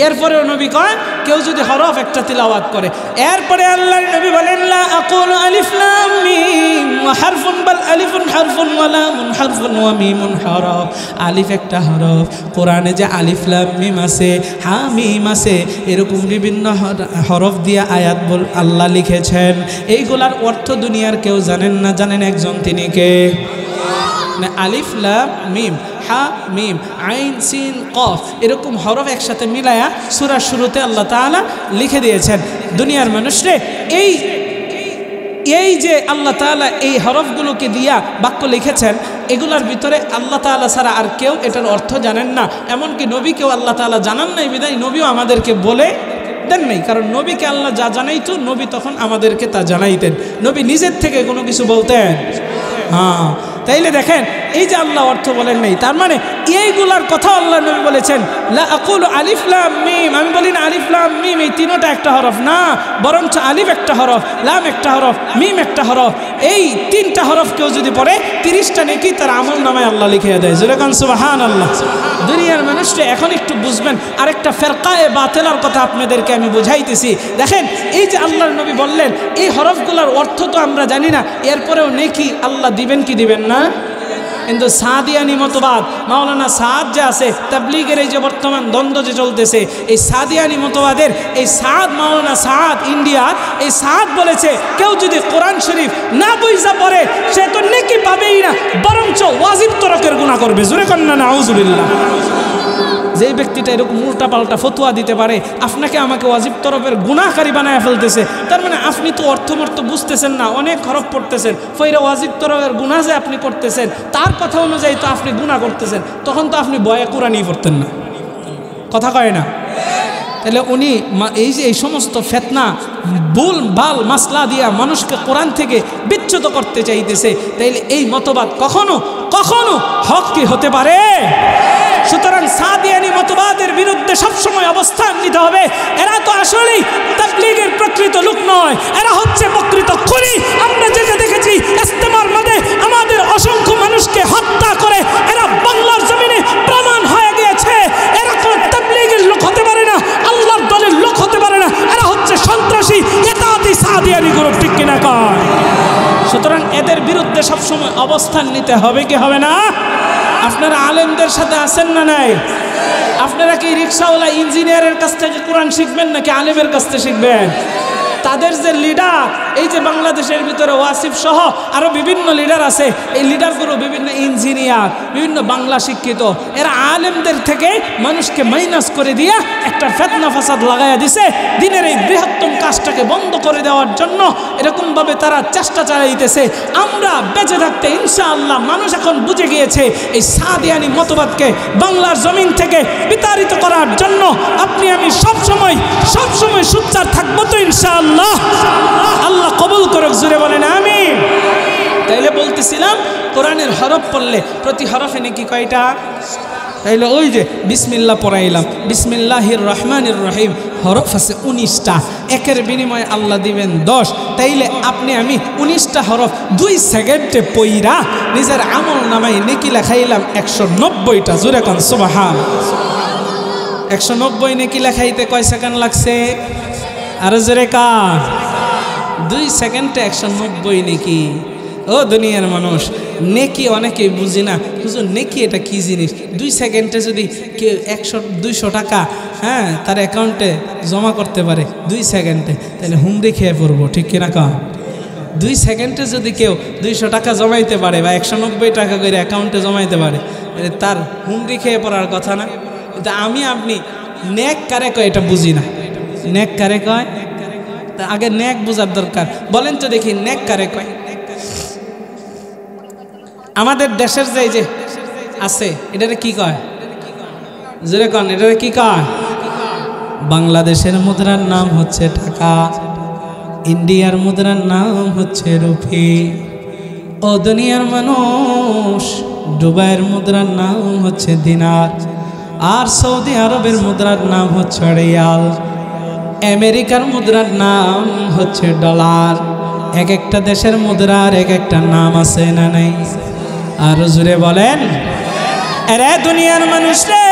এরপরেও নবী কয়, কেউ যদি হরফ একটা তিলাওয়াত করে, এরপরে আল্লাহর নবী বলেন, লা আকুলু আলিফ লাম মিম হারফুন বাল আলিফুন হারফুন ওয়া লামুন হারফুন ওয়া মিমুন হরফ। আলিফ একটা হরফ। কোরআনে যে আলিফ লাম মিম আছে, হা মিম আছে, এরকম বিভিন্ন হরফ দিয়ে আয়াত আল্লাহ লিখেছেন। এইগুলার অর্থ দুনিয়ার কেউ জানেন না, জানেন একজন, তিনি কে? আলিফ লাম মিম, হা মিম, আইন সিন কফ, এরকম হরফ একসাথে মিলায়া সূরার শুরুতে আল্লাহ তাআলা লিখে দিয়েছেন। দুনিয়ার মানুষরে এই যে আল্লাহ তাআলা এই হরফগুলোকে দিয়া বাক্য লিখেছেন, এগুলার ভিতরে আল্লাহ তাআলা ছাড়া আর কেউ এটার অর্থ জানেন না। এমনকি নবীকেও আল্লাহ তাআলা জানান নাই, বিদায় নবীও আমাদেরকে বলে দেন নাই। কারণ নবীকে আল্লাহ যা জানাইতো, নবী তখন আমাদেরকে তা জানাইতেন। নবী নিজের থেকে কোনো কিছু বলতেন? হ্যাঁ। তাইলে দেখেন, এই যে আল্লাহ অর্থ বলেন নাই, তার মানে এইগুলার কথা আল্লাহ নবী বলেছেন, লা আকুলু আলিফ লাম মিম। আমি বলি না আলিফ লাম মিম এই তিনটা একটা হরফ না, বরঞ্চ আলিফ একটা হরফ, লাম একটা হরফ, মিম একটা হরফ। এই 3টা হরফ কেউ যদি পড়ে, 30টা নেকি তার আমল নামায় আল্লাহ লিখে দেয়। যেরকম সুবহানাল্লাহ। দুনিয়ার মানুষটা এখন একটু বুঝবেন। আরেকটা ফেরকায়ে বাতিলার কথা আপনাদেরকে আমি বুঝাইতেছি। দেখেন, এই যে আল্লাহর নবী বললেন, এই হরফগুলোর অর্থ তো আমরা জানি না, এরপরেও নেকি আল্লাহ দিবেন কি দিবেন না? কিন্তু সাদিয়ানি মতবাদ, মাওলানা সাদ যে আছে, তাবলীগের এই যে বর্তমান দ্বন্দ্ব যে চলতেছে, এই সাদিয়ানি মতবাদের এই সাদ, মাওলানা সাদ ইন্ডিয়ার, এই সাদ বলেছে, কেউ যদি কোরআন শরীফ না বুঝা পড়ে, সে তো নেকি পাবেই না, বরঞ্চ ওয়াজিব তরকের গুনাহ করবে। জোরে কন্না নাউজুবিল্লাহ। যেই ব্যক্তিটা এরকম উল্টা পাল্টা ফতোয়া দিতে পারে, আপনাকে আমাকে ওয়াজিব তরফের গুনাহকারী বানায় ফেলতেছে, তার মানে আপনি তো অর্থমর্থ বুঝতেছেন না, অনেক হরফ পড়তেছেন, ফইরা ওয়াজিব তরফের গুনাহ যে আপনি করতেছেন, তার কথা অনুযায়ী তো আপনি গুনাহ করতেছেন, তখন তো আপনি বয়ে কোরআনই পড়তেন না। কথা কয় না? তাহলে উনি এই যে এই সমস্ত ফিতনা ভুল ভাল মাসলা দিয়া মানুষকে কোরআন থেকে বিচ্যুত করতে চাইতেছে, তাইলে এই মতবাদ কখনো কখনো হক কি হতে পারে? সুতরাং সাদিয়ানি মতবাদের বিরুদ্ধে সবসময় অবস্থান নিতে হবে। এরা তো আসলেই তাবলীগের প্রকৃত লোক নয়, এরা হচ্ছে প্রকৃত খুনি। আমরা যেটা দেখেছি ইস্তেমার মধ্যে আমাদের অসংখ্য মানুষকে হত্যা করে এরা বাংলার জমিনে প্রমাণ হয়ে গিয়েছে। এরা কোনো তাবলীগের লোক হতে পারে না, আল্লাহর দলের লোক হতে পারে না, এরা হচ্ছে সন্ত্রাসী ইতাআতি সাদিয়ানি গ্রুপ। ঠিক কিনা কয়? সুতরাং এদের বিরুদ্ধে সবসময় অবস্থান নিতে হবে কি হবে না? আপনারা আলেমদের সাথে আছেন না নাই? আপনারা কি রিক্সাওয়ালা ইঞ্জিনিয়ারের কাছ থেকে কোরআন শিখবেন নাকি আলেমের কাছ থেকে শিখবেন? তাদের যে লিডার, এই যে বাংলাদেশের ভিতরে ওয়াসিফ সহ আরো বিভিন্ন লিডার আছে, এই লিডারগুলো বিভিন্ন ইঞ্জিনিয়ার, বিভিন্ন বাংলা শিক্ষিত, এরা আলেমদের থেকে মানুষকে মাইনাস করে দিয়ে একটা ফিতনা ফাসাদ লাগাইয়া দিছে। দিনের এই বৃহত্তম কাজটাকে বন্ধ করে দেওয়ার জন্য এরকমভাবে তারা চেষ্টা চালাইতেছে। আমরা বেঁচে থাকতে ইনশাআল্লাহ মানুষ এখন বুঝে গিয়েছে এই সাদিয়ানি মতবাদকে বাংলার জমিন থেকে বিতাড়িত করার জন্য আপনি আমি সবসময় সোচ্চার থাকবো তো ইনশাআল্লাহ। আল্লাহ কবুল করুক। জুড়ে বলেন আমিন। তাইলে বলতেছিলাম, কোরআনের হরফ পড়লে প্রতি হরফে নাকি কয়টা? তাইলে ওই যে বিসমিল্লাহ পড়াইলাম, বিসমিল্লাহির রহমানির রহিম, হরফ আছে 19টা, একের বিনিময়ে আল্লাহ দিবেন 10। তাইলে আপনি আমি 19টা হরফ 2 সেকেন্ডে পইরা নিজের আমল নামাই নেকি লেখাইলাম 190টা। জোরে কোন সুবহান। 190 নেকি লেখাইতে কয় সেকেন্ড লাগছে? আরো জোরে কার? 2 সেকেন্ডে 190 নেকি। ও দুনিয়ার মানুষ, নেকি অনেকেই বুঝি না। হুজুর নেকি এটা কি জিনিস? 2 সেকেন্ডে যদি কেউ 100-200 টাকা তার অ্যাকাউন্টে জমা করতে পারে 2 সেকেন্ডে, তাহলে হুমড়ি খেয়ে পড়বো, ঠিক কিনা কা? 2 সেকেন্ডে যদি কেউ 200 টাকা জমাইতে পারে বা 190 টাকা করে অ্যাকাউন্টে জমাইতে পারে, তার হুমড়ি খেয়ে পড়ার কথা না? কিন্তু আমি আপনি নেক কারে কয় এটা বুঝি না। নেক কারে কয়? তা আগে নেক বোঝার দরকার। বলেন তো দেখি নেক কারে কয়? আমাদের দেশের যে আছে এটারে কি কয়? জোরে কন, এটারে কি কয়? বাংলাদেশের মুদ্রার নাম হচ্ছে টাকা, ইন্ডিয়ার মুদ্রার নাম হচ্ছে রুপি। ও দুনিয়ার মানুষ, দুবাইয়ের মুদ্রার নাম হচ্ছে দিনার, আর সৌদি আরবের মুদ্রার নাম হচ্ছে রিয়াল, আমেরিকার মুদ্রার নাম হচ্ছে ডলার। এক একটা দেশের মুদ্রার এক একটা নাম আছে না নাই? আর জুড়ে বলেন, আরে দুনিয়ার মানুষ রে,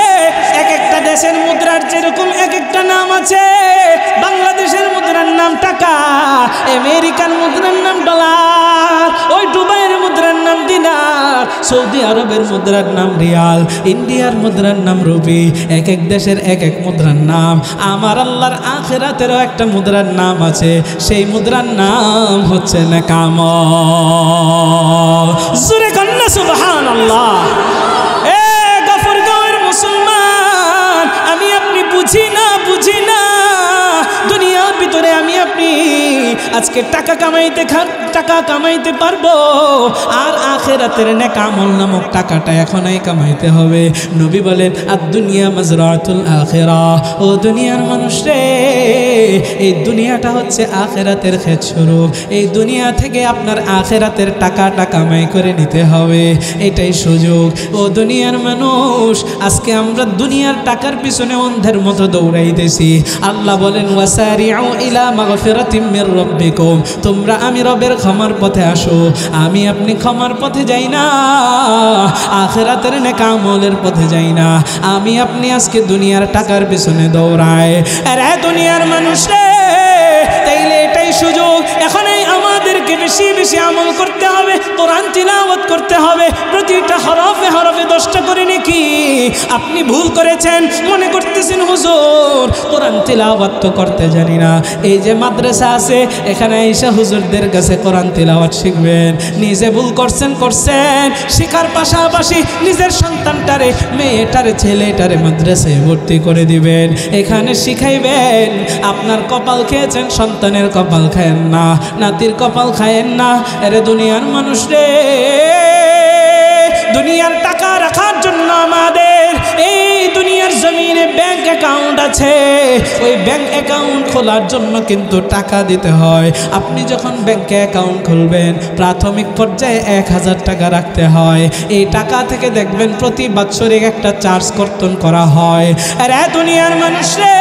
এক একটা দেশের মুদ্রার যেরকম এক একটা নাম আছে। বাংলাদেশের মুদ্রার নাম টাকা, আমেরিকান মুদ্রার নাম ডলার, ওই দুবাইয়ের মুদ্রার নাম দিনার, সৌদি আরবের মুদ্রার নাম রিয়াল, ইন্ডিয়ার মুদ্রার নাম রুপি। এক এক দেশের এক এক মুদ্রার নাম। আমার আল্লাহর আখিরাতেরও একটা মুদ্রার নাম আছে, সেই মুদ্রার নাম হচ্ছে নেকামল। জোরে কন্যা সুবহানাল্লাহ। আমি আপনি বুঝি না দুনিয়ার ভিতরে আমি আপনি আজকে টাকা কামাইতে পারবো, আর আখিরাতের নেক আমল নামক টাকাটা এখনই কামাইতে হবে। নবী বলেন আদ-দুনিয়া মাজরাতুল আখিরাহ। ও দুনিয়ার মানুষ রে, এই দুনিয়াটা হচ্ছে আখিরাতের ক্ষেত স্বরূপ। এই দুনিয়া থেকে আপনার আখিরাতের টাকাটা কামাই করে নিতে হবে, এটাই সুযোগ। ও দুনিয়ার মানুষ, আজকে আমরা দুনিয়ার টাকার পিছনে অন্ধের মতো দৌড়াইতেছি। আল্লাহ বলেন ওয়াসারিউ ইলা মাগফিরাতিম মির রাব্বিকুম, তোমরা আমি রবের ক্ষমার পথে আসো। আমি আপনি ক্ষমার পথে যাই না, আখিরাতের নেক আমলের পথে যাই না। আমি আপনি আজকে দুনিয়ার টাকার পিছনে দৌড়াই। আরে দুনিয়ার মানুষ রে, তাইলে এটাই সুযোগ। এখনই আমাদেরকে বেশি বেশি আমল করতে হবে, কোরআন তিলাওয়াত করতে হবে। প্রতিটা হরফে হরফে 10টা করে নাকি। আপনি ভুল করেছেন, মনে করতেছেন হুজুর কোরআন তিলাওয়াত তো করতে জানি না। এই যে মাদ্রাসা আছে, এখানে এসে হুজুরদের কাছে কোরআন তিলাওয়াত শিখবেন। নিজে ভুল করছেন, শিখার পাশাপাশি নিজের সন্তানটারে, মেয়েটারে, ছেলেটারে মাদ্রাসায় ভর্তি করে দিবেন, এখানে শিখাইবেন। আপনার কপাল খেয়েছেন, সন্তানের কপাল খায়েন না, নাতির কপাল খায়েন না। আরে দুনিয়ার মানুষ রে, দুনিয়ার টাকা রাখার জন্য আমাদের এই দুনিয়ার জমিনে ব্যাংক অ্যাকাউন্ট আছে। ওই ব্যাংক অ্যাকাউন্ট খোলার জন্য কিন্তু টাকা দিতে হয়। আপনি যখন ব্যাংকে অ্যাকাউন্ট খুলবেন, প্রাথমিক পর্যায়ে 1000 টাকা রাখতে হয়। এই টাকা থেকে দেখবেন প্রতি বাৎসরিক একটা চার্জ কর্তন করা হয়। আরে দুনিয়ার মানুষ রে,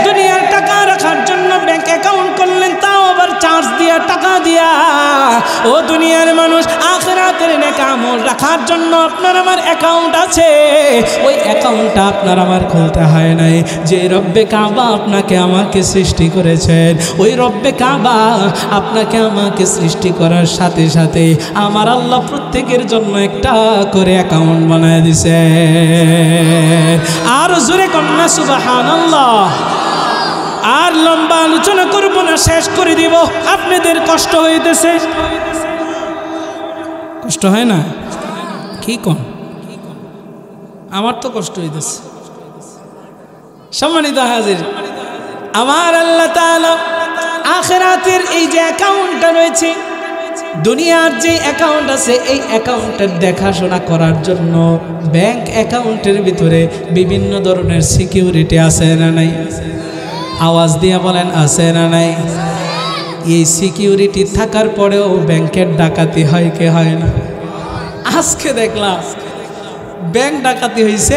দুনিয়ার টাকা রাখার জন্য ব্যাংক অ্যাকাউন্ট করলেন, তাও আবার চার্জ দিয়া, টাকা দিয়া। ও দুনিয়ার মানুষ, আখিরাতের নেক আমল রাখার জন্য আপনার আমার অ্যাকাউন্ট আছে। ওই অ্যাকাউন্টটা আপনার আমার খুলতে হয় নাই। যে রব্বে কাবা আপনাকে আমাকে সৃষ্টি করেছেন, ওই রব্বে কাবা আপনাকে আমাকে সৃষ্টি করার সাথে সাথে আমার আল্লাহ প্রত্যেকের জন্য একটা করে অ্যাকাউন্ট বানায় দিছে। আর জোরে কন্যা সুবহানাল্লাহ। আর লম্বা আলোচনা করব না, শেষ করে দিব। আপনাদের কষ্ট হইতেছে? কষ্ট হয় না? কি কোন? আমার তো কষ্ট হইতেছে। সম্মানিত হাজির, আমার আল্লাহ তাআলা আখিরাতের এই যে অ্যাকাউন্টটা রয়েছে, দুনিয়ার যে অ্যাকাউন্ট আছে, এই অ্যাকাউন্টের দেখাশোনা করার জন্য ব্যাংক অ্যাকাউন্টের ভিতরে বিভিন্ন ধরনের সিকিউরিটি আছে না নাই? আওয়াজ দিয়ে বলেন আছে না নাই? এই সিকিউরিটি থাকার পরেও ব্যাংকের ডাকাতি হয় কি হয় না? আজকে দেখলাম ব্যাংক ডাকাতি হয়েছে,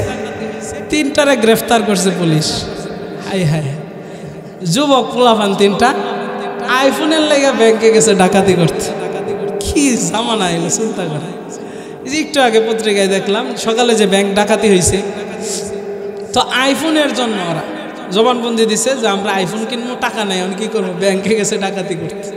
3টারে গ্রেফতার করছে পুলিশ। হাই হাই, যুবক পোলাপান 3টা আইফোনের লেগে ব্যাংকে গেছে ডাকাতি করতে। কি জামানা এলো চিন্তা করে। একটু আগে পত্রিকায় দেখলাম সকালে যে ব্যাংক ডাকাতি হয়েছে, তো আইফোনের জন্য ওরা জবানবন্দি দিছে যে আমরা আইফোন কিনবো, টাকা নেই, আমি কি করবো, ব্যাংকে গেছে ডাকাতি করতে।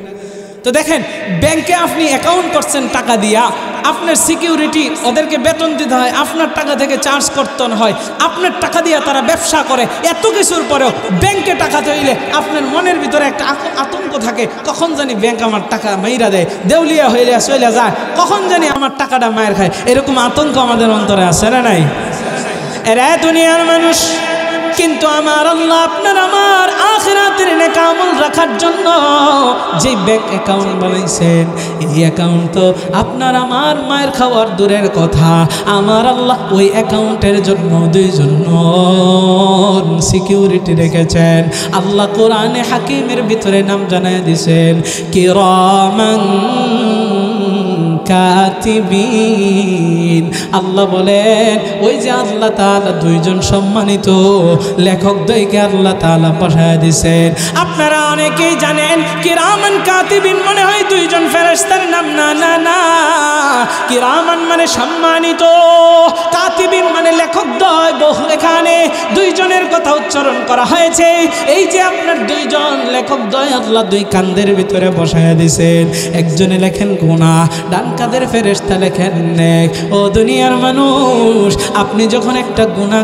তো দেখেন, ব্যাংকে আপনি অ্যাকাউন্ট করছেন টাকা দিয়া, আপনার সিকিউরিটি, ওদেরকে বেতন দিতে হয়, আপনার টাকা থেকে চার্জ করতে হয়, আপনার টাকা দিয়ে তারা ব্যবসা করে। এত কিছুর পরেও ব্যাংকে টাকা তৈলে আপনার মনের ভিতরে একটা আতঙ্ক থাকে, কখন জানি ব্যাংক আমার টাকা মাইরা দেয়, দেউলিয়া হইলে চলে যায়, কখন জানি আমার টাকাটা মায়ের খায়, এরকম আতঙ্ক আমাদের অন্তরে আছে না নাই? এরা দুনিয়ার মানুষ, কিন্তু আমার আল্লাহ আপনার আমার আখিরাতের নেক আমল রাখার জন্য যে ব্যাংক অ্যাকাউন্ট বানাইছেন, এই অ্যাকাউন্ট তো আপনার আমার মায়ের খাওয়ার দূরের কথা, আমার আল্লাহ ওই অ্যাকাউন্টের জন্য 2 জন সিকিউরিটি রেখেছেন। আল্লাহ কোরআনে হাকিমের ভিতরে নাম জানায় দিয়েছেন, কিরামান কাতিবিন। আল্লাহ বলেন, ওই যে আল্লাহ তাআলা 2 জন সম্মানিত লেখক দ্বয়কে আল্লাহ তাআলা পাঠায় দিয়েছেন। আপনারা অনেকেই জানেন কিরামান কাতিবিন মানে হয় 2 জন ফেরেশতার নাম, না না না, কিরামান মানে সম্মানিত, কাতিবিন মানে লেখক দ্বয়। বহু এখানে 2 জনের কথা উচ্চারণ করা হয়েছে। এই যে আপনার 2 জন লেখক দ্বয় আল্লাহ 2 কান্দের ভিতরে বসায় দিয়েছেন। একজনে লেখেন গুনাহ, ডান কাঁধের ফেরেশতা লেখেন নেক। ও দুনিয়ার মানুষ, আপনি যখন একটা গুনাহ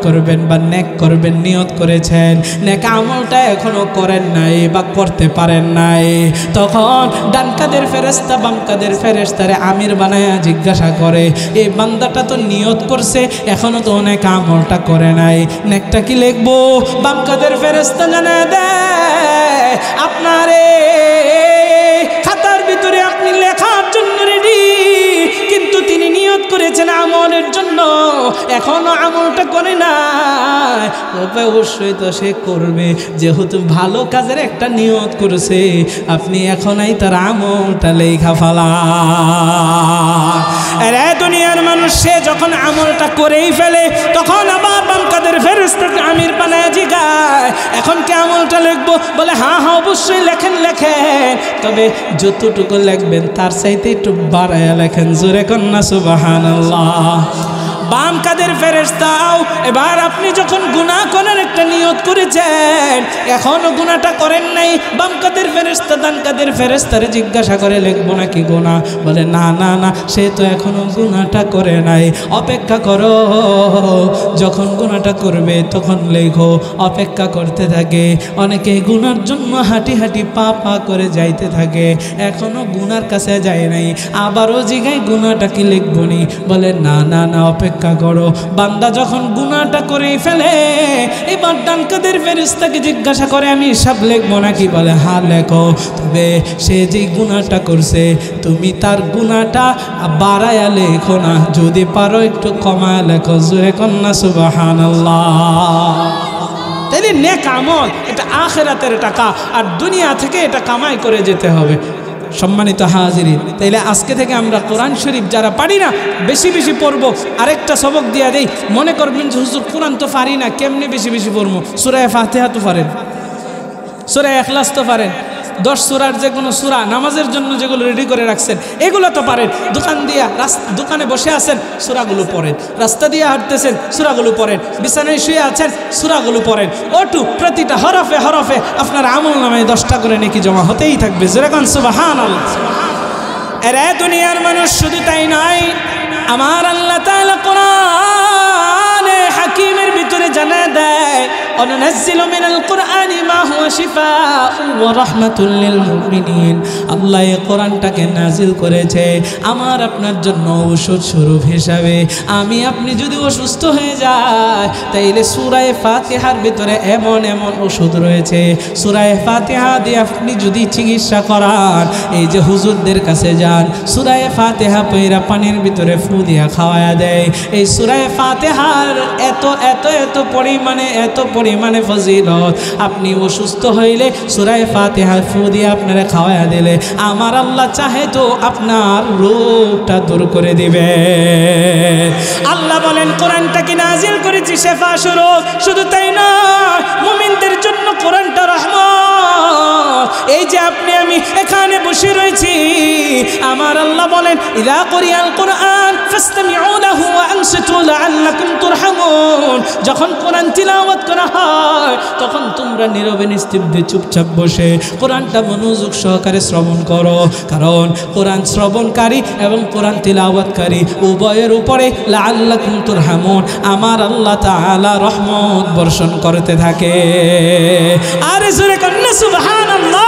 করবেন বা নেক করবেন নিয়ত করেছেন, নেক আমলটা এখনো করেন নাই বা করতে পারেন নাই, তখন ডান কাঁধের ফেরেশতা বাম কাঁধের ফেরেশতারে আমির বানায়া জিজ্ঞাসা করে, এই বান্দাটা তো নিয়ত করছে, এখনো তো অনেক আমলটা করে নাই, নেকটা কি লিখবো? বাম কাঁধের ফেরেশতা জানায় দেয়, আপনারে খাতার ভিতরে আপনি লেখার জন্য রেডি, কিন্তু তিনি নিয়ত করেছেন আমলের জন্য, এখনো আমলটা করে নাই। অবশ্যই তো সে করবে, যেহেতু ভালো কাজের একটা নিয়ত করেছে, আপনি এখনই তার আমলটা লেখা ফেলা। আরে দুনিয়ার মানুষ, সে যখন আমলটা করেই ফেলে, তখন আবার বাম কাদের ফেরেশতাকে আমির বানায় জিগায়, এখন কি আমলটা লিখবো? বলে হ্যাঁ হ্যাঁ অবশ্যই লেখেন, তবে যতটুকু লিখবেন তার চাইতে একটু বাড়ায়া লেখেন। জোরে কন্যা সুবহানাল্লাহ। বাম কাদের ফেরেশতাও, এবার আপনি যখন গুনাহ করার একটা নিয়ত করেছেন, এখনো গুনাহটা করেন নাই, বাম কাদের ফেরেশতা ডান কাদের ফেরেশতারে জিজ্ঞাসা করে লিখবো নাকি গুনাহ? বলে না না না, সে তো এখনো গুনাহটা করে নাই, অপেক্ষা করো, যখন গুনাহটা করবে তখন লেখো। অপেক্ষা করতে থাকে, অনেকে গুনার জন্য হাঁটি হাঁটি পা পা করে যাইতে থাকে, এখনো গুনার কাছে যায় নাই, আবারও জিগায় গুনাহটা কি লিখবো নি? বলে না না না, অপেক্ষা করো। বান্দা যখন গুনাহটা করে ফেলে, এবার ডান কাদের ফেরেশতাকে জিজ্ঞাসা করে, আমি সব লিখবো নাকি? বলে হ্যাঁ লেখো, তবে সে যে গুনাহটা করছে তুমি তার গুনাহটা বাড়ায়া লেখো না, যদি পারো একটু কমায়া লেখো। জোরে কন্যা সুবহানাল্লাহ। তাইলে নেক আমল এটা আখিরাতের টাকা, আর দুনিয়া থেকে এটা কামাই করে যেতে হবে। সম্মানিত হাজিরিন, তাইলে আজকে থেকে আমরা কোরআন শরীফ যারা পারি না বেশি বেশি পড়বো। আরেকটা সবক দিয়া দেই, মনে করবেন যে হুজুর কোরআন তো পারি না, কেমনি বেশি বেশি পড়বো? সূরা ফাতিহা তো পারেন, সূরা ইখলাস তো পারেন, 10 সূরার যে কোনো সূরা নামাজের জন্য যেগুলো রেডি করে রাখছেন এগুলো তো পারেন। দোকানে বসে আছেন, সূরাগুলো পড়েন। রাস্তা দিয়ে হাঁটতেছেন, সূরাগুলো পড়েন। বিছানায় শুয়ে আছেন, সূরাগুলো পড়েন। ওটু প্রতিটা হরফে হরফে আপনার আমল নামায় 10টা করে নেকি জমা হতেই থাকবে। যেরকম সুবহানাল্লাহ। এরে দুনিয়ার মানুষ, শুধু তাই নয়, আমার আল্লাহ তাআলা কোরআনে হাকিমের ভিতরে জানায় দেয়, অনুনাজ্জিলু মিনাল কুরআনি মা হুয়া শিফাউন ওয়া রাহমাতুল লিল মুমিনিন। আল্লাহ এই কোরআনটাকে নাজিল করেছে আমার আপনার জন্য ঔষধ স্বরূপ হিসাবে। আমি আপনি যদি অসুস্থ হয়ে যায়, তাইলে সূরা ফাতিহার ভিতরে এমন এমন ওষুধ রয়েছে, সূরা ফাতিহা দিয়ে আপনি যদি চিকিৎসা করান, এই যে হুজুরদের কাছে যান, সূরা ফাতিহা পয়রা পানির ভিতরে ফু দিয়া খাওয়ায়া দেয়। এই সূরা ফাতিহার এত এত এত পরিমাণে পরিমাণে ফজিলত। আপনি অসুস্থ হইলে সূরা ফাতিহা ফু দিয়ে আপনারা খাওয়ায়া দিলে আমার আল্লাহ চাহে তো আপনার রোগটা দূর করে দিবে। আল্লাহ বলেন কোরআনটাকে নাজিল করেছি শেফা স্বরূপ। শুধু তাই না, মুমিনদের জন্য কোরআনটা রহমত। এই যে আপনি আমি এখানে বসে রয়েছি, আমার আল্লাহ বলেন ইযা কুরিয়াল কুরআন ফাসতামিউ লাহু ওয়া আনসিতু লাআল্লাকুম তুরহামুন। যখন কোরআন তিলাওয়াত করা হয় তখন তোমরা নীরবে নিস্তব্ধে চুপচাপ বসে কোরআনটা মনোযোগ সহকারে শ্রবণ করো, কারণ কোরআন শ্রবণকারী এবং কোরআন তিলাওয়াতকারী উভয়ের উপরে লাআল্লাকুম তুরহামুন আমার আল্লাহ তাআলা রহমত বর্ষণ করতে থাকে। আরে জোরে কন্যা সুবহানাল্লাহ।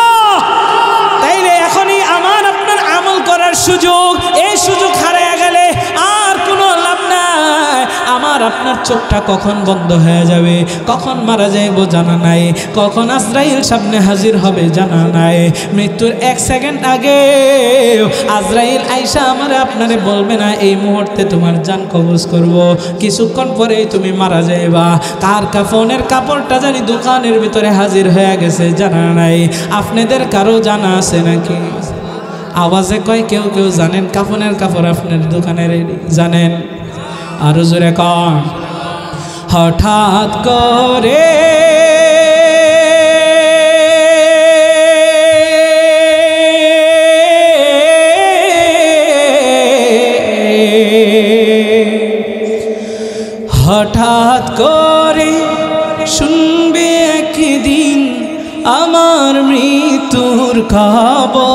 তাইলে এখনই আমার আপনার আমল করার সুযোগ, এই সুযোগ হারিয়ে গেলে আর কোনো লাভ নাই। আমার আপনার চোখটা কখন বন্ধ হয়ে যাবে, কখন মারা যাইব জানা নাই, কখন আজরাইল সামনে হাজির হবে জানা নাই। মৃত্যুর 1 সেকেন্ড আগে আজরাইল আইসা আমারে আপনারে বলবে না এই মুহূর্তে তোমার জান কবজ করব, কিছুক্ষণ পরেই তুমি মারা যাইবা। কার কাফনের কাপড়টা জানি দোকানের ভিতরে হাজির হয়ে গেছে জানা নাই। আপনাদের কারো জানা আছে নাকি? আওয়াজে কয় কেউ কেউ জানেন কাফনের কাপড় আপনার দোকানের জানেন? আরো জোরে কন। হঠাৎ করে হঠাৎ করে শুনবে একদিন আমার মৃত্যুর খবর।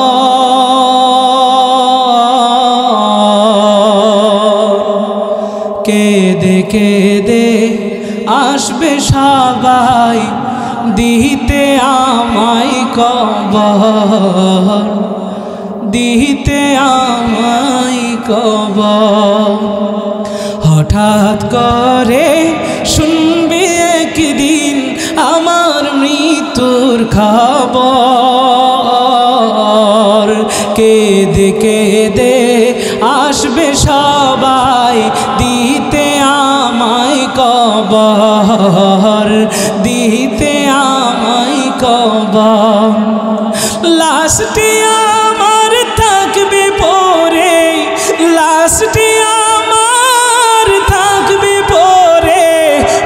কেঁদে কেঁদে আসবে সবাই দিতে আমায় কবর, দিতে আমায় কবর। হঠাৎ করে শুনবে একদিন আমার মৃত্যুর খবর। কেঁদে কেঁদে আসবে সবাই দিতে আমায় কবর, দিতে আমায় কবর। লাশটি আমার থাকবে পরে, লাশটি আমার থাকবে পরে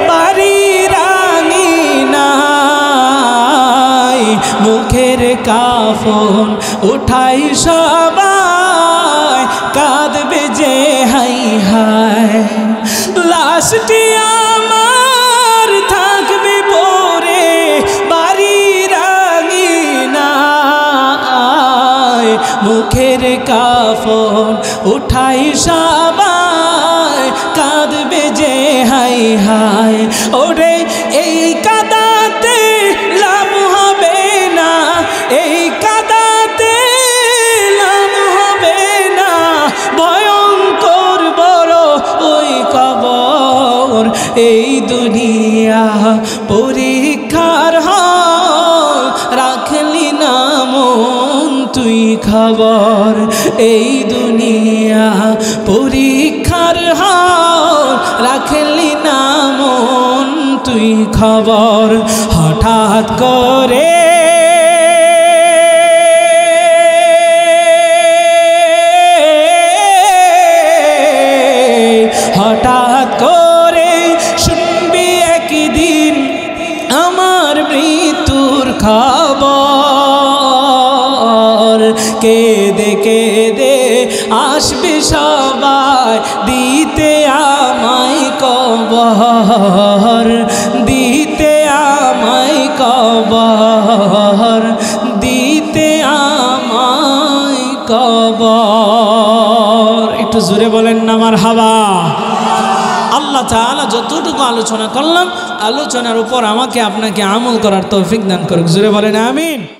বাড়ির আঙিনায়। মুখের কাফন উঠাই সবাই কাঁদবে যে হাই হায়। লাশটি আমার থাকবে পরে বাড়ির আঙিনায়। মুখের কাফন উঠাই সবাই কাঁদবে যে হাই হায়। ওরে এই কাদাতে লাভ হবে না, এই কাদাতে লাভ হবে না, ভয়ঙ্কর বড় ওই কবর। এই দুনিয়া পরীক্ষার হল, রাখলি না মন তুই খবর। এই দুনিয়া পরীক্ষার হল, রাখলি না মন তুই খবর। হঠাৎ করে হঠাৎ করে শুনবি একদিন আমার মৃত্যুর খবর। কেঁদে কেঁদে আসবে সবাই দিতে আমায় কবর, দিতে আমায় কবর, দিতে আমায় কবর। একটু জোরে বলেন না মারহাবা। আল্লাহ তাআলা যতটুকু আলোচনা করলাম, আলোচনার উপর আমাকে আপনাকে আমল করার তৌফিক দান করুক। জোরে বলেন আমিন।